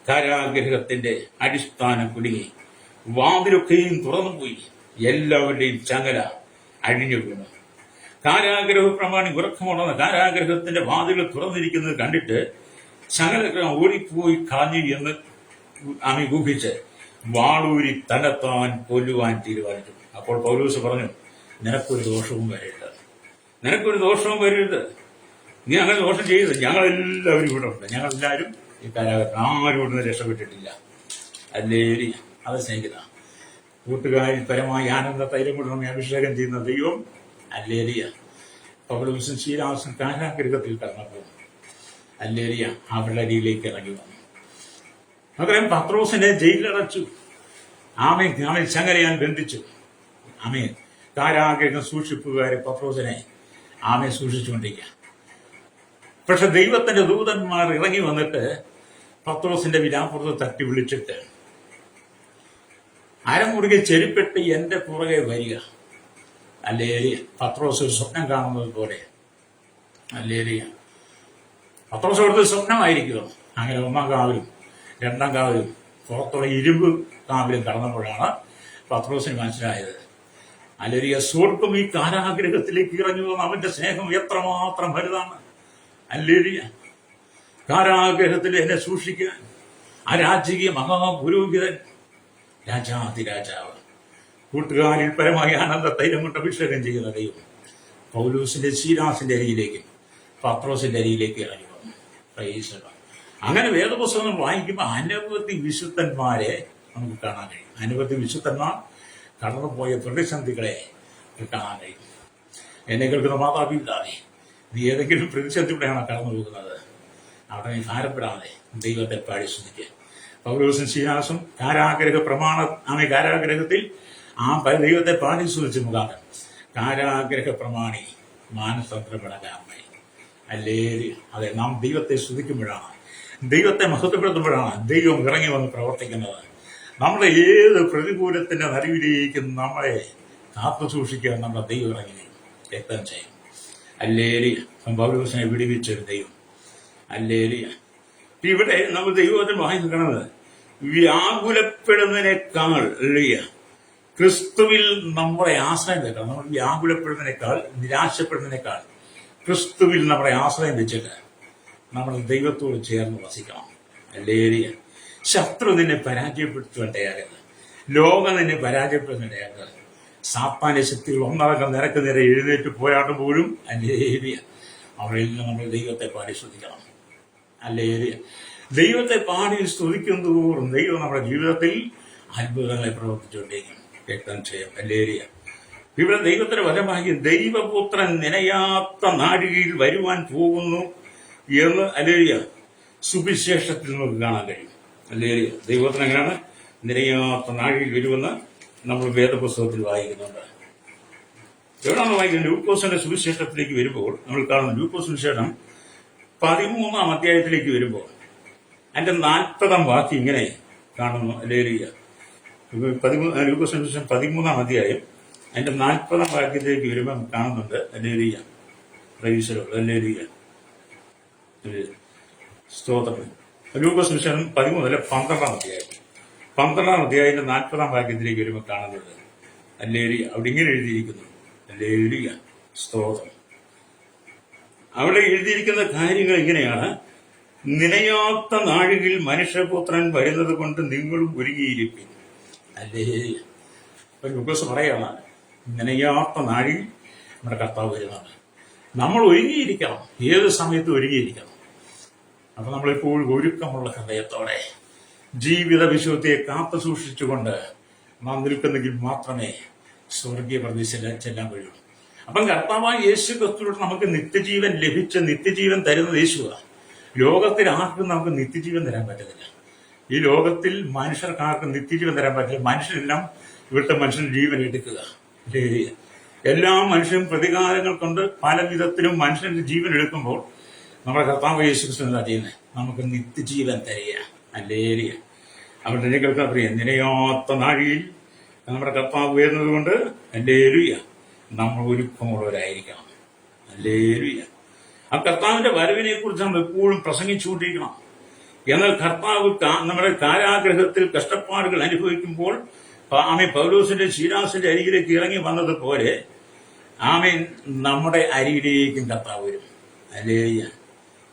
[SPEAKER 1] കാരാഗ്രഹത്തിന്റെ അടിസ്ഥാനം കുടുങ്ങി. വാതിലൊക്കെയും തുറന്നുപോയി. എല്ലാവരുടെയും ചങ്ങല അഴിഞ്ഞു വീണു. കാരാഗ്രഹ പ്രമാണി ഉറക്കമുണർന്ന കാരാഗ്രഹത്തിന്റെ വാതിൽ തുറന്നിരിക്കുന്നത് കണ്ടിട്ട് ചങ്ങല ഓടിപ്പോയി കളഞ്ഞു എന്ന് ഊഹിച്ച് വാളൂരി തന്നെത്താൻ കൊല്ലുവാൻ തീരുമാനിച്ചു. അപ്പോൾ പൗലോസ് പറഞ്ഞു, നിനക്കൊരു ദോഷവും വരരുത്, നിനക്കൊരു ദോഷവും വരരുത്. നീ അങ്ങനെ ദോഷം ചെയ്തത്. ഞങ്ങളെല്ലാവരും ഇവിടെ ഉണ്ട്. ഞങ്ങളെല്ലാവരും ഈ കാരാഗ്രഹം ആരും ഇവിടുന്ന് രക്ഷപ്പെട്ടിട്ടില്ല. ഹല്ലേലൂയ. അത് സ്നേഹിത കൂട്ടുകാരിൽ പരമായ ആനന്ദ തൈലം കൊണ്ട് നമ്മെ അഭിഷേകം ചെയ്യുന്ന ദൈവം, ഹല്ലേലൂയ, പൗലോസും ശീലാസും കാരാഗ്രഹത്തിൽ കടന്നപ്പോൾ ഹല്ലേലൂയ അവരുടെ അരിയിലേക്ക് ഇറങ്ങി വന്നു. നമുക്കറിയാം, പത്രോസിനെ ജയിലിലടച്ചു. ആമേൻ ചങ്ങലയാൽ ബന്ധിച്ചു. ആമേൻ കാരാഗ്രഹം സൂക്ഷിപ്പുകാരെ പത്രോസിനെ സൂക്ഷിച്ചുകൊണ്ടിരിക്കുക. പക്ഷെ ദൈവത്തിന്റെ ദൂതന്മാർ ഇറങ്ങി വന്നിട്ട് പത്രോസിന്റെ വിലാപ്പുറത്ത് തട്ടി വിളിച്ചിട്ട്, അരമുറുകെ ചെരുപ്പെട്ട് എന്റെ പുറകെ വരിക. ഹല്ലേലൂയ. പത്രോസ് ഒരു സ്വപ്നം കാണുന്നത് പോലെ. ഹല്ലേലൂയ. പത്രോസ് അവിടുത്തെ സ്വപ്നമായിരിക്കുമോ? അങ്ങനെ 1-ാം കാവിലും 2-ാം കാവിലും പുറത്തുള്ള ഇരുമ്പ് കാവിലും കടന്നപ്പോഴാണ് പത്രോസിന് മനസ്സിലായത്, ഹല്ലേലൂയ, സ്വർഗ്ഗം ഈ കാരാഗ്രഹത്തിലേക്ക് ഇറങ്ങി വന്ന അവന്റെ സ്നേഹം എത്രമാത്രം വലുതാണ്. ഹല്ലേലൂയ. കാരാഗ്രഹത്തിൽ എന്നെ സൂക്ഷിക്കാൻ ആ രാജകീയ മഹാപുരോഹിതൻ, രാജാതിരാജാവ്, കൂട്ടുകാരിൽ പരമായ ആനന്ദ തൈലം കൊണ്ട് അഭിഷേകം ചെയ്യുന്ന ദൈവം പൗലോസിന്റെ ശീലാസിന്റെ അരിയിലേക്ക് പത്രോസിന്റെ അരിയിലേക്ക് ഇറങ്ങി വന്നു. അങ്ങനെ വേദപുസ്തകം വായിക്കുമ്പോൾ അനവധി വിശുദ്ധന്മാരെ നമുക്ക് കാണാൻ കഴിയും. അനവധി വിശുദ്ധന്മാർ കടന്നുപോയ പ്രതിസന്ധികളെ കാണാൻ കഴിയും. എന്നെ കേൾക്കുന്ന മാതാപിതാവേ, നീ ഏതെങ്കിലും പ്രതിസന്ധിയുടെയാണോ കടന്നു പോകുന്നത്? അവിടെ നീ ഭാരപ്പെടാതെ ദൈവത്തെ പാടി സ്തുതിക്കുക. പൗലോസും ശീലാസും കാരാഗ്രഹത്തിൽ ദൈവത്തെ പാടി സ്തുതിച്ച് മുഖാന്തരം കാരാഗ്രഹ പ്രമാണി മാനസാന്തരപ്പെടാനായി. അല്ലേ? അതെ, നാം ദൈവത്തെ സ്തുതിക്കുമ്പോഴാണ്, ദൈവത്തെ മഹത്വപ്പെടുത്തുമ്പോഴാണ് ദൈവം ഇറങ്ങി വന്ന് പ്രവർത്തിക്കുന്നത്. നമ്മുടെ ഏത് പ്രതികൂലത്തിന്റെ നടുവിലേക്ക് നമ്മളെ കാത്തു സൂക്ഷിക്കാൻ നമ്മുടെ ദൈവം ഇറങ്ങി രക്തം ചെയ്യും. അല്ലേലിയ. പൗലോസിനെ വിടുവിച്ചൊരു ദൈവം. അല്ലേലിയ. ഇവിടെ നമ്മൾ ദൈവത്തിൽ വായിക്കുന്നത് വ്യാകുലപ്പെടുന്നതിനേക്കാൾ അല്ലേയ ക്രിസ്തുവിൽ നമ്മുടെ ആശ്രയം വെക്കണം. നമ്മൾ വ്യാകുലപ്പെടുന്നതിനേക്കാൾ, നിരാശപ്പെടുന്നതിനേക്കാൾ ക്രിസ്തുവിൽ നമ്മുടെ ആശ്രയം വെച്ചിട്ട് നമ്മൾ ദൈവത്തോട് ചേർന്ന് വസിക്കണം. അല്ലേലിയ. ശത്രു നിന്നെ പരാജയപ്പെടുത്തുവാനിടയാകരുത്. ലോകം നിന്നെ പരാജയപ്പെടുന്നിടയാകരുത്. സാത്താന്യ ശക്തികൾ ഒന്നടക്കം നിരക്ക് നേരെ എഴുന്നേറ്റ് പോരാടുമ്പോഴും അല്ലേലിയ അവരിൽ നിന്ന് നമ്മൾ ദൈവത്തെ പാടി സ്തുതിക്കണം. അല്ലേലിയ. ദൈവത്തെ പാടി സ്തുതിക്കുന്നതോറും ദൈവം നമ്മുടെ ജീവിതത്തിൽ അത്ഭുതങ്ങളെ പ്രവർത്തിച്ചുകൊണ്ടേക്കും. വ്യക്തം ചെയ്യാം. അല്ലേലിയ. ഇവിടെ ദൈവത്തിന്റെ ഫലമായി ദൈവപുത്രൻ നിലയാത്ത നാഴികയിൽ വരുവാൻ പോകുന്നു എന്ന് അല്ലേലിയ സുവിശേഷത്തിൽ നമുക്ക് കാണാൻ കഴിയും. അല്ലേലിയ. ദൈവത്തിന് എങ്ങനെയാണ് നിലയാത്ത നാഴികയിൽ വരുമെന്ന് നമ്മൾ വേദപുസ്തകത്തിൽ വായിക്കുന്നുണ്ട്. എവിടെയാണ് വായിക്കുന്നത്? ലൂക്കോസിന്റെ സുവിശേഷത്തിലേക്ക് വരുമ്പോൾ നമ്മൾ കാണുന്നു. ലൂക്കോസ് സുവിശേഷം 13-ാം അധ്യായത്തിലേക്ക് വരുമ്പോൾ അതിന്റെ 40-ാം വാക്യം ഇങ്ങനെ കാണുന്നു. അല്ലേലിയ. ലൂക്കോസ് സുവിശേഷം 13-ാം അധ്യായം അതിന്റെ 40-ാം വാക്യത്തിലേക്ക് വരുമ്പോൾ കാണുന്നുണ്ട്. അല്ലേലിയ. പ്രൈസലോ. അല്ലേലിയ. സ്തോത്രം. ലൂക്കോസ് സുവിശേഷം 13-12-ാം അധ്യായം 12-ാം അധ്യായത്തിന്റെ 40-ാം വാക്യത്തിലേക്ക് വരുമ്പോൾ കാണുന്നത് അല്ലേലിയ. അവിടെ ഇങ്ങനെ എഴുതിയിരിക്കുന്നു. അല്ലേലിയ. സ്തോത്രം. അവിടെ എഴുതിയിരിക്കുന്ന കാര്യങ്ങൾ ഇങ്ങനെയാണ്: നിലയാത്ത നാഴികയിൽ മനുഷ്യപുത്രൻ വരുന്നത് കൊണ്ട് നിങ്ങളും ഒരുങ്ങിയിരിക്കും. അല്ലേലിയ. അപ്പൊ ലൂക്കോസ് പറയാണ്, നിലയാത്ത നാഴികയിൽ നമ്മുടെ കർത്താവ് വരുന്നത്. നമ്മൾ ഒരുങ്ങിയിരിക്കണം. ഏത് സമയത്തും ഒരുങ്ങിയിരിക്കണം. അപ്പൊ നമ്മളെപ്പോഴും ഒരുക്കമുള്ള ഹൃദയത്തോടെ ജീവിത വിശുദ്ധിയെ കാത്തു സൂക്ഷിച്ചുകൊണ്ട് നാം നിൽക്കുന്നെങ്കിൽ മാത്രമേ സ്വർഗീയ പ്രദേശത്തിൽ ചെല്ലാൻ കഴിയൂ. അപ്പം കർത്താവായ യേശു ക്രിസ്തുവിലൂടെ നമുക്ക് നിത്യജീവൻ ലഭിച്ച നിത്യജീവൻ തരുന്നത് യേശുവാണ്. ലോകത്തിൽ ആർക്കും നമുക്ക് നിത്യജീവൻ തരാൻ പറ്റത്തില്ല. ഈ ലോകത്തിൽ മനുഷ്യർക്കാർക്കും നിത്യജീവൻ തരാൻ പറ്റില്ല. മനുഷ്യരെല്ലാം ഇവിടുത്തെ മനുഷ്യൻ ജീവൻ എടുക്കുക. എല്ലാ മനുഷ്യരും പ്രതികാരങ്ങൾ കൊണ്ട് പല വിധത്തിലും മനുഷ്യന്റെ ജീവൻ എടുക്കുമ്പോൾ നമ്മുടെ കർത്താവ് യേശു ക്രിസ്തു എന്താ ചെയ്യുന്നത്? നമുക്ക് നിത്യജീവൻ തരിക. അല്ലേലിയ. അവിടെ കേൾക്കാൻ അറിയാം, നിലയാത്ത നാഴിയിൽ നമ്മുടെ കർത്താവ് വരുന്നത് കൊണ്ട് അല്ലേലിയ നമ്മൾ ഒരുക്കമുള്ളവരായിരിക്കണം. അല്ലേലിയ. ആ കർത്താവിന്റെ വരവിനെ കുറിച്ച് നമ്മൾ എപ്പോഴും പ്രസംഗിച്ചുകൊണ്ടിരിക്കണം. എന്നാൽ കർത്താവ് നമ്മുടെ കാരാഗ്രഹത്തിൽ കഷ്ടപ്പാടുകൾ അനുഭവിക്കുമ്പോൾ ആമേൻ പൗലോസിന്റെ ശീലാസിന്റെ അരികിലേക്ക് ഇറങ്ങി വന്നതുപോലെ ആമേൻ നമ്മുടെ അരികിലേക്കും കർത്താവ് വരും. അല്ലേലിയ.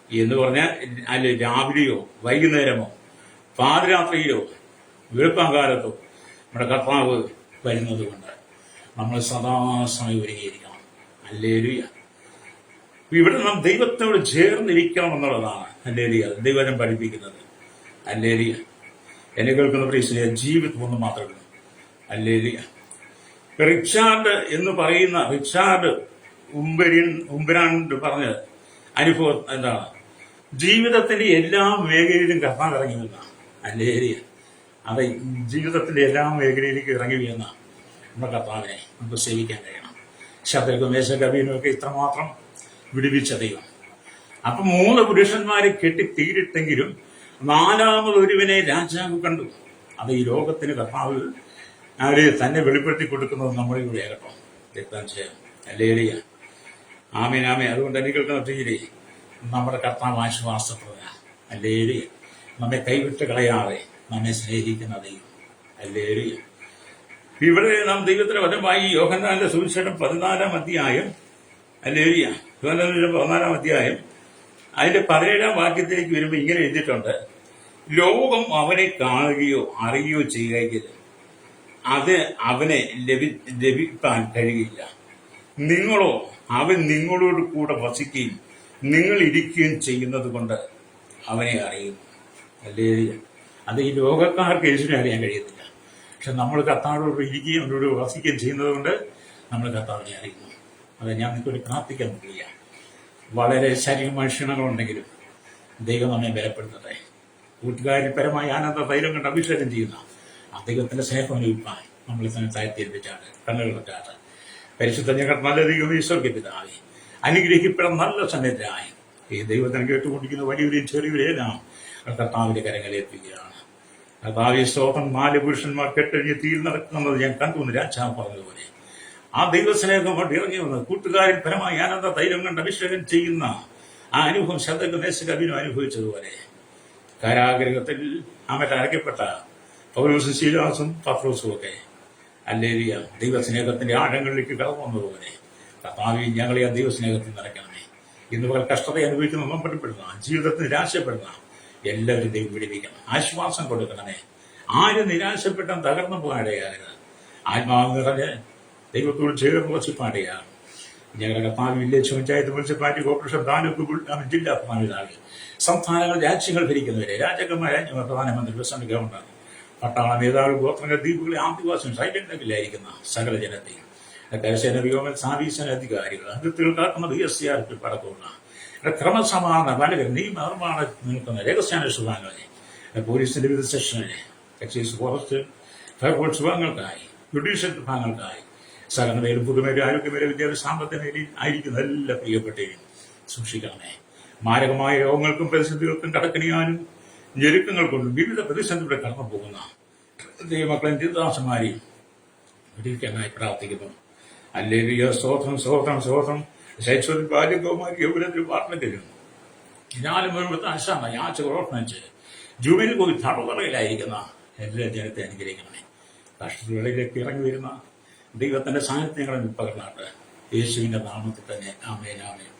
[SPEAKER 1] എന്ന് പറഞ്ഞാൽ അല്ലെ രാവിലെയോ വൈകുന്നേരമോ പാതിരാത്രിയിലോ വെളുപ്പാങ്കാലത്തോ നമ്മുടെ കർത്താവ് വരുന്നത് കൊണ്ട് നമ്മൾ സദാസമയം ഒരുങ്ങിയിരിക്കണം. അല്ലേലിയ. ഇവിടെ നാം ദൈവത്തോട് ചേർന്നിരിക്കണം എന്നുള്ളതാണ് അല്ലേലിയ ദൈവം പഠിപ്പിക്കുന്നത്. അല്ലേലിയ. എന്നെ കേൾക്കുന്ന പ്രിയസിലെ ജീവിതം ഒന്ന് മാത്രമേ. അല്ലേലിയ. റിച്ചാർഡ് എന്ന് പറയുന്ന റിച്ചാർഡ് ഉംബരാൻഡ് പറഞ്ഞ അനുഭവം എന്താണ്? ജീവിതത്തിന്റെ എല്ലാ മേഖലയിലും കർത്താവ് ഇറങ്ങി വരുന്നതാണ്. അല്ലേലിയ. അത് ജീവിതത്തിന്റെ എല്ലാ മേഖലയിലേക്ക് ഇറങ്ങി വീഴുന്ന നമ്മുടെ കർത്താവിനെ നമുക്ക് സേവിക്കാൻ കഴിയണം. ശത്രുക്കും മേശകവീനുമൊക്കെ ഇത്രമാത്രം വിടുവിച്ച ദൈവം. അപ്പൊ 3 പുരുഷന്മാരെ കെട്ടി തീരിട്ടെങ്കിലും 4മതൊരുവനെ രാജാവ് കണ്ടു. അത് ഈ ലോകത്തിന് കർത്താവ് തന്നെ വെളിപ്പെടുത്തി കൊടുക്കുന്നത് നമ്മുടെ കൂടെ ആകട്ടോ. രക്തം ചെയ്യാം. അല്ലേലിയ. ആമേൻ ആമേ. അതുകൊണ്ട് എനിക്ക് കേൾക്കുന്ന നമ്മുടെ കർത്താവ് ആശ്വാസപ്പെടുക. അല്ലേലിയ. നമ്മെ കൈവിട്ട് കളയാതെ നമ്മെ സ്നേഹിക്കുന്ന ദൈവം. അല്ലേലിയ. ഇവിടെ നാം ദൈവത്തിന്റെ വചനമായി യോഹന്നാന്റെ സുവിശേഷം 14-ാം അധ്യായം അല്ലേലിയ 14-ാം അധ്യായം അതിന്റെ 17-ാം വാക്യത്തിലേക്ക് വരുമ്പോൾ ഇങ്ങനെ എഴുതിയിട്ടുണ്ട്: ലോകം അവനെ കാണുകയോ അറിയുകയോ ചെയ്യുകയില്ല, അത് അവനെ ലഭിക്കാൻ കഴിയില്ല. നിങ്ങളോ അവൻ നിങ്ങളോട് കൂടെ വസിക്കുകയും നിങ്ങൾ ഇരിക്കുകയും ചെയ്യുന്നത് കൊണ്ട് അവനെ അറിയുന്നു. അല്ലേലിയ. അത് ഈ ലോകക്കാർക്ക് യേശുവിനെ അറിയാൻ കഴിയത്തില്ല. പക്ഷെ നമ്മൾ കർത്താവിനോട് ഇരിക്കുകയും അവരോട് വസിക്കുകയും ചെയ്യുന്നത് കൊണ്ട് നമ്മൾ കർത്താവിനെ അറിയുന്നു. അത് ഞാൻ നിങ്ങൾക്കൊരു പ്രാർത്ഥിക്കാൻ കഴിയുക. വളരെ ശരീരമായ ക്ഷീണങ്ങളുണ്ടെങ്കിലും ദൈവം നമ്മെ ബലപ്പെടുത്തട്ടെ. കൂട്ടുകാരിൽ പരമായ ആനന്ദ തൈലം കൊണ്ട് അഭിഷേകം ചെയ്യുന്ന ആ ദൈവത്തിന്റെ സ്നേഹം അനുഭവിപ്പാൻ നമ്മളെ തന്നെ താഴ്ത്തിയേൽപ്പിച്ചാണ് കണ്ണുകളൊറ്റാണ്. പരിശുദ്ധ ഞങ്ങൾ നല്ല ദൈവം ഈശ്വർക്ക് പിതാവേ, അനുഗ്രഹിക്കപ്പെടാൻ നല്ല സന്നിധരായി ഈ ദൈവത്തിന് കേട്ടുകൊണ്ടിരിക്കുന്ന വലിയവരെയും ചെറിയവരെയെല്ലാം കർത്താവിന്റെ കരങ്ങളേൽപ്പിക്കുകയാണ്. കർത്താവിന്റെ സ്തോത്രം. 4 പുരുഷന്മാർ കെട്ടഴിഞ്ഞ് തീയിൽ നടക്കുന്നത് ഞാൻ കണ്ടുവന്ന് രാജാവ് പറഞ്ഞതുപോലെ ആ ദൈവസ്നേഹം കൊണ്ട് ഇറങ്ങി വന്ന് കൂട്ടുകാരിൽ പരമായ ആനന്ദ തൈലം കൊണ്ട് അഭിഷേകം ചെയ്യുന്ന ആ അനുഭവം ശബ്ദകവിനും അനുഭവിച്ചതുപോലെ കാരാഗ്രഹത്തിൽ അമരടക്കപ്പെട്ട പൗലോസും ശീലാസും പത്രോസും ഒക്കെ ഹല്ലേലൂയ ദൈവസ്നേഹത്തിന്റെ ആഴങ്ങളിലേക്ക് കടന്നു വന്നതുപോലെ കർത്താവേ, ഞങ്ങളെ ആ ദൈവസ്നേഹത്തിൽ നിറയ്ക്കണമേ. ഇന്ന് പകൽ കഷ്ടത അനുഭവിക്കുന്ന മമ്പെടുന്ന ജീവിതത്തിൽ നിരാശപ്പെടുന്ന എല്ലാവരും ദൈവം വിടുവിക്കണം. ആശ്വാസം കൊടുക്കണമേ. ആരും നിരാശപ്പെട്ടാൻ തകർന്നു പോകാതെയാകരുത്. ആത്മാവ് നിറഞ്ഞ് ദൈവത്തോട് ചേർന്ന് വസിപ്പാടെയാണ്. ഞങ്ങളുടെ കർത്താവ് village panchayat municipality corporation taluk ജില്ലാ പ്രധാനമന്ത്രി സംസ്ഥാനങ്ങൾ രാജ്യങ്ങൾ ഭരിക്കുന്നവരെ രാജകന്മാർ രാജ്യങ്ങൾ പ്രധാനമന്ത്രി പ്രസിഡന്റ് ഗവർണർ പട്ടാള നേതാവ് ഗോത്രങ്ങൾ ദ്വീപുകളെ ആദിവാസികൾ സൈലന്റിലായിരിക്കുന്ന സകല ജനതയും കരസേന വ്യോമൻ സാവീസന അധികാരികൾ അതിർത്തികൾ കാക്കുന്ന BSCRP പടക്കമുള്ള ക്രമസമാധാന ബാലകർ നിയമനിർമ്മാണം നിൽക്കുന്ന രഹസ്യാന്വേഷണ വിഭാഗങ്ങളെ പോലീസിന്റെ വിവിധ സെക്ഷനെ എക്സൈസ് ഫോറസ്റ്റ് ഫയർഫോഴ്സ് വിഭാഗങ്ങൾക്കായി ജുഡീഷ്യൽ വിഭാഗങ്ങൾക്കായി സകലമേലും പുതുമേലും ആരോഗ്യമേലും വിദ്യാഭ്യാസ സാമ്പത്തിക മേലും ആയിരിക്കുന്ന എല്ലാ പ്രിയപ്പെട്ടവരും സൂക്ഷിക്കണമേ. മാരകമായ രോഗങ്ങൾക്കും പ്രതിസന്ധികൾക്കും കടക്കണിയാനും ഞെരുക്കങ്ങൾ കൊണ്ടും വിവിധ പ്രതിസന്ധികളെ കടന്നു പോകുന്ന ദൈവമക്കളെയും ദീർദാസന്മാരെയും വിടിവിക്കാനായി പ്രാർത്ഥിക്കുന്നു. ഹല്ലേലൂയ. സ്തോത്രം സ്തോത്രം സ്തോത്രം. ശൈശവത്തിൽ ബാല്യകൗമാരി യൗവനത്തിൽ പാർട്ട്മെന്റിലും ഞാനും ഒരുപത്തെ അശാമ യാചകോർപ്പിച്ച് ജൂബിലി പോയി തടവറയിലായിരിക്കുന്ന എല്ലാ ജനത്തെ അനുഗ്രഹിക്കണമേ. കഷ്ടതകളിലേക്ക് ഇറങ്ങി വരുന്ന ദൈവത്തിന്റെ സാന്നിധ്യങ്ങളെ പകർന്നാട്ട് യേശുവിന്റെ നാമത്തിൽ തന്നെ ആമേൻ ആമേൻ.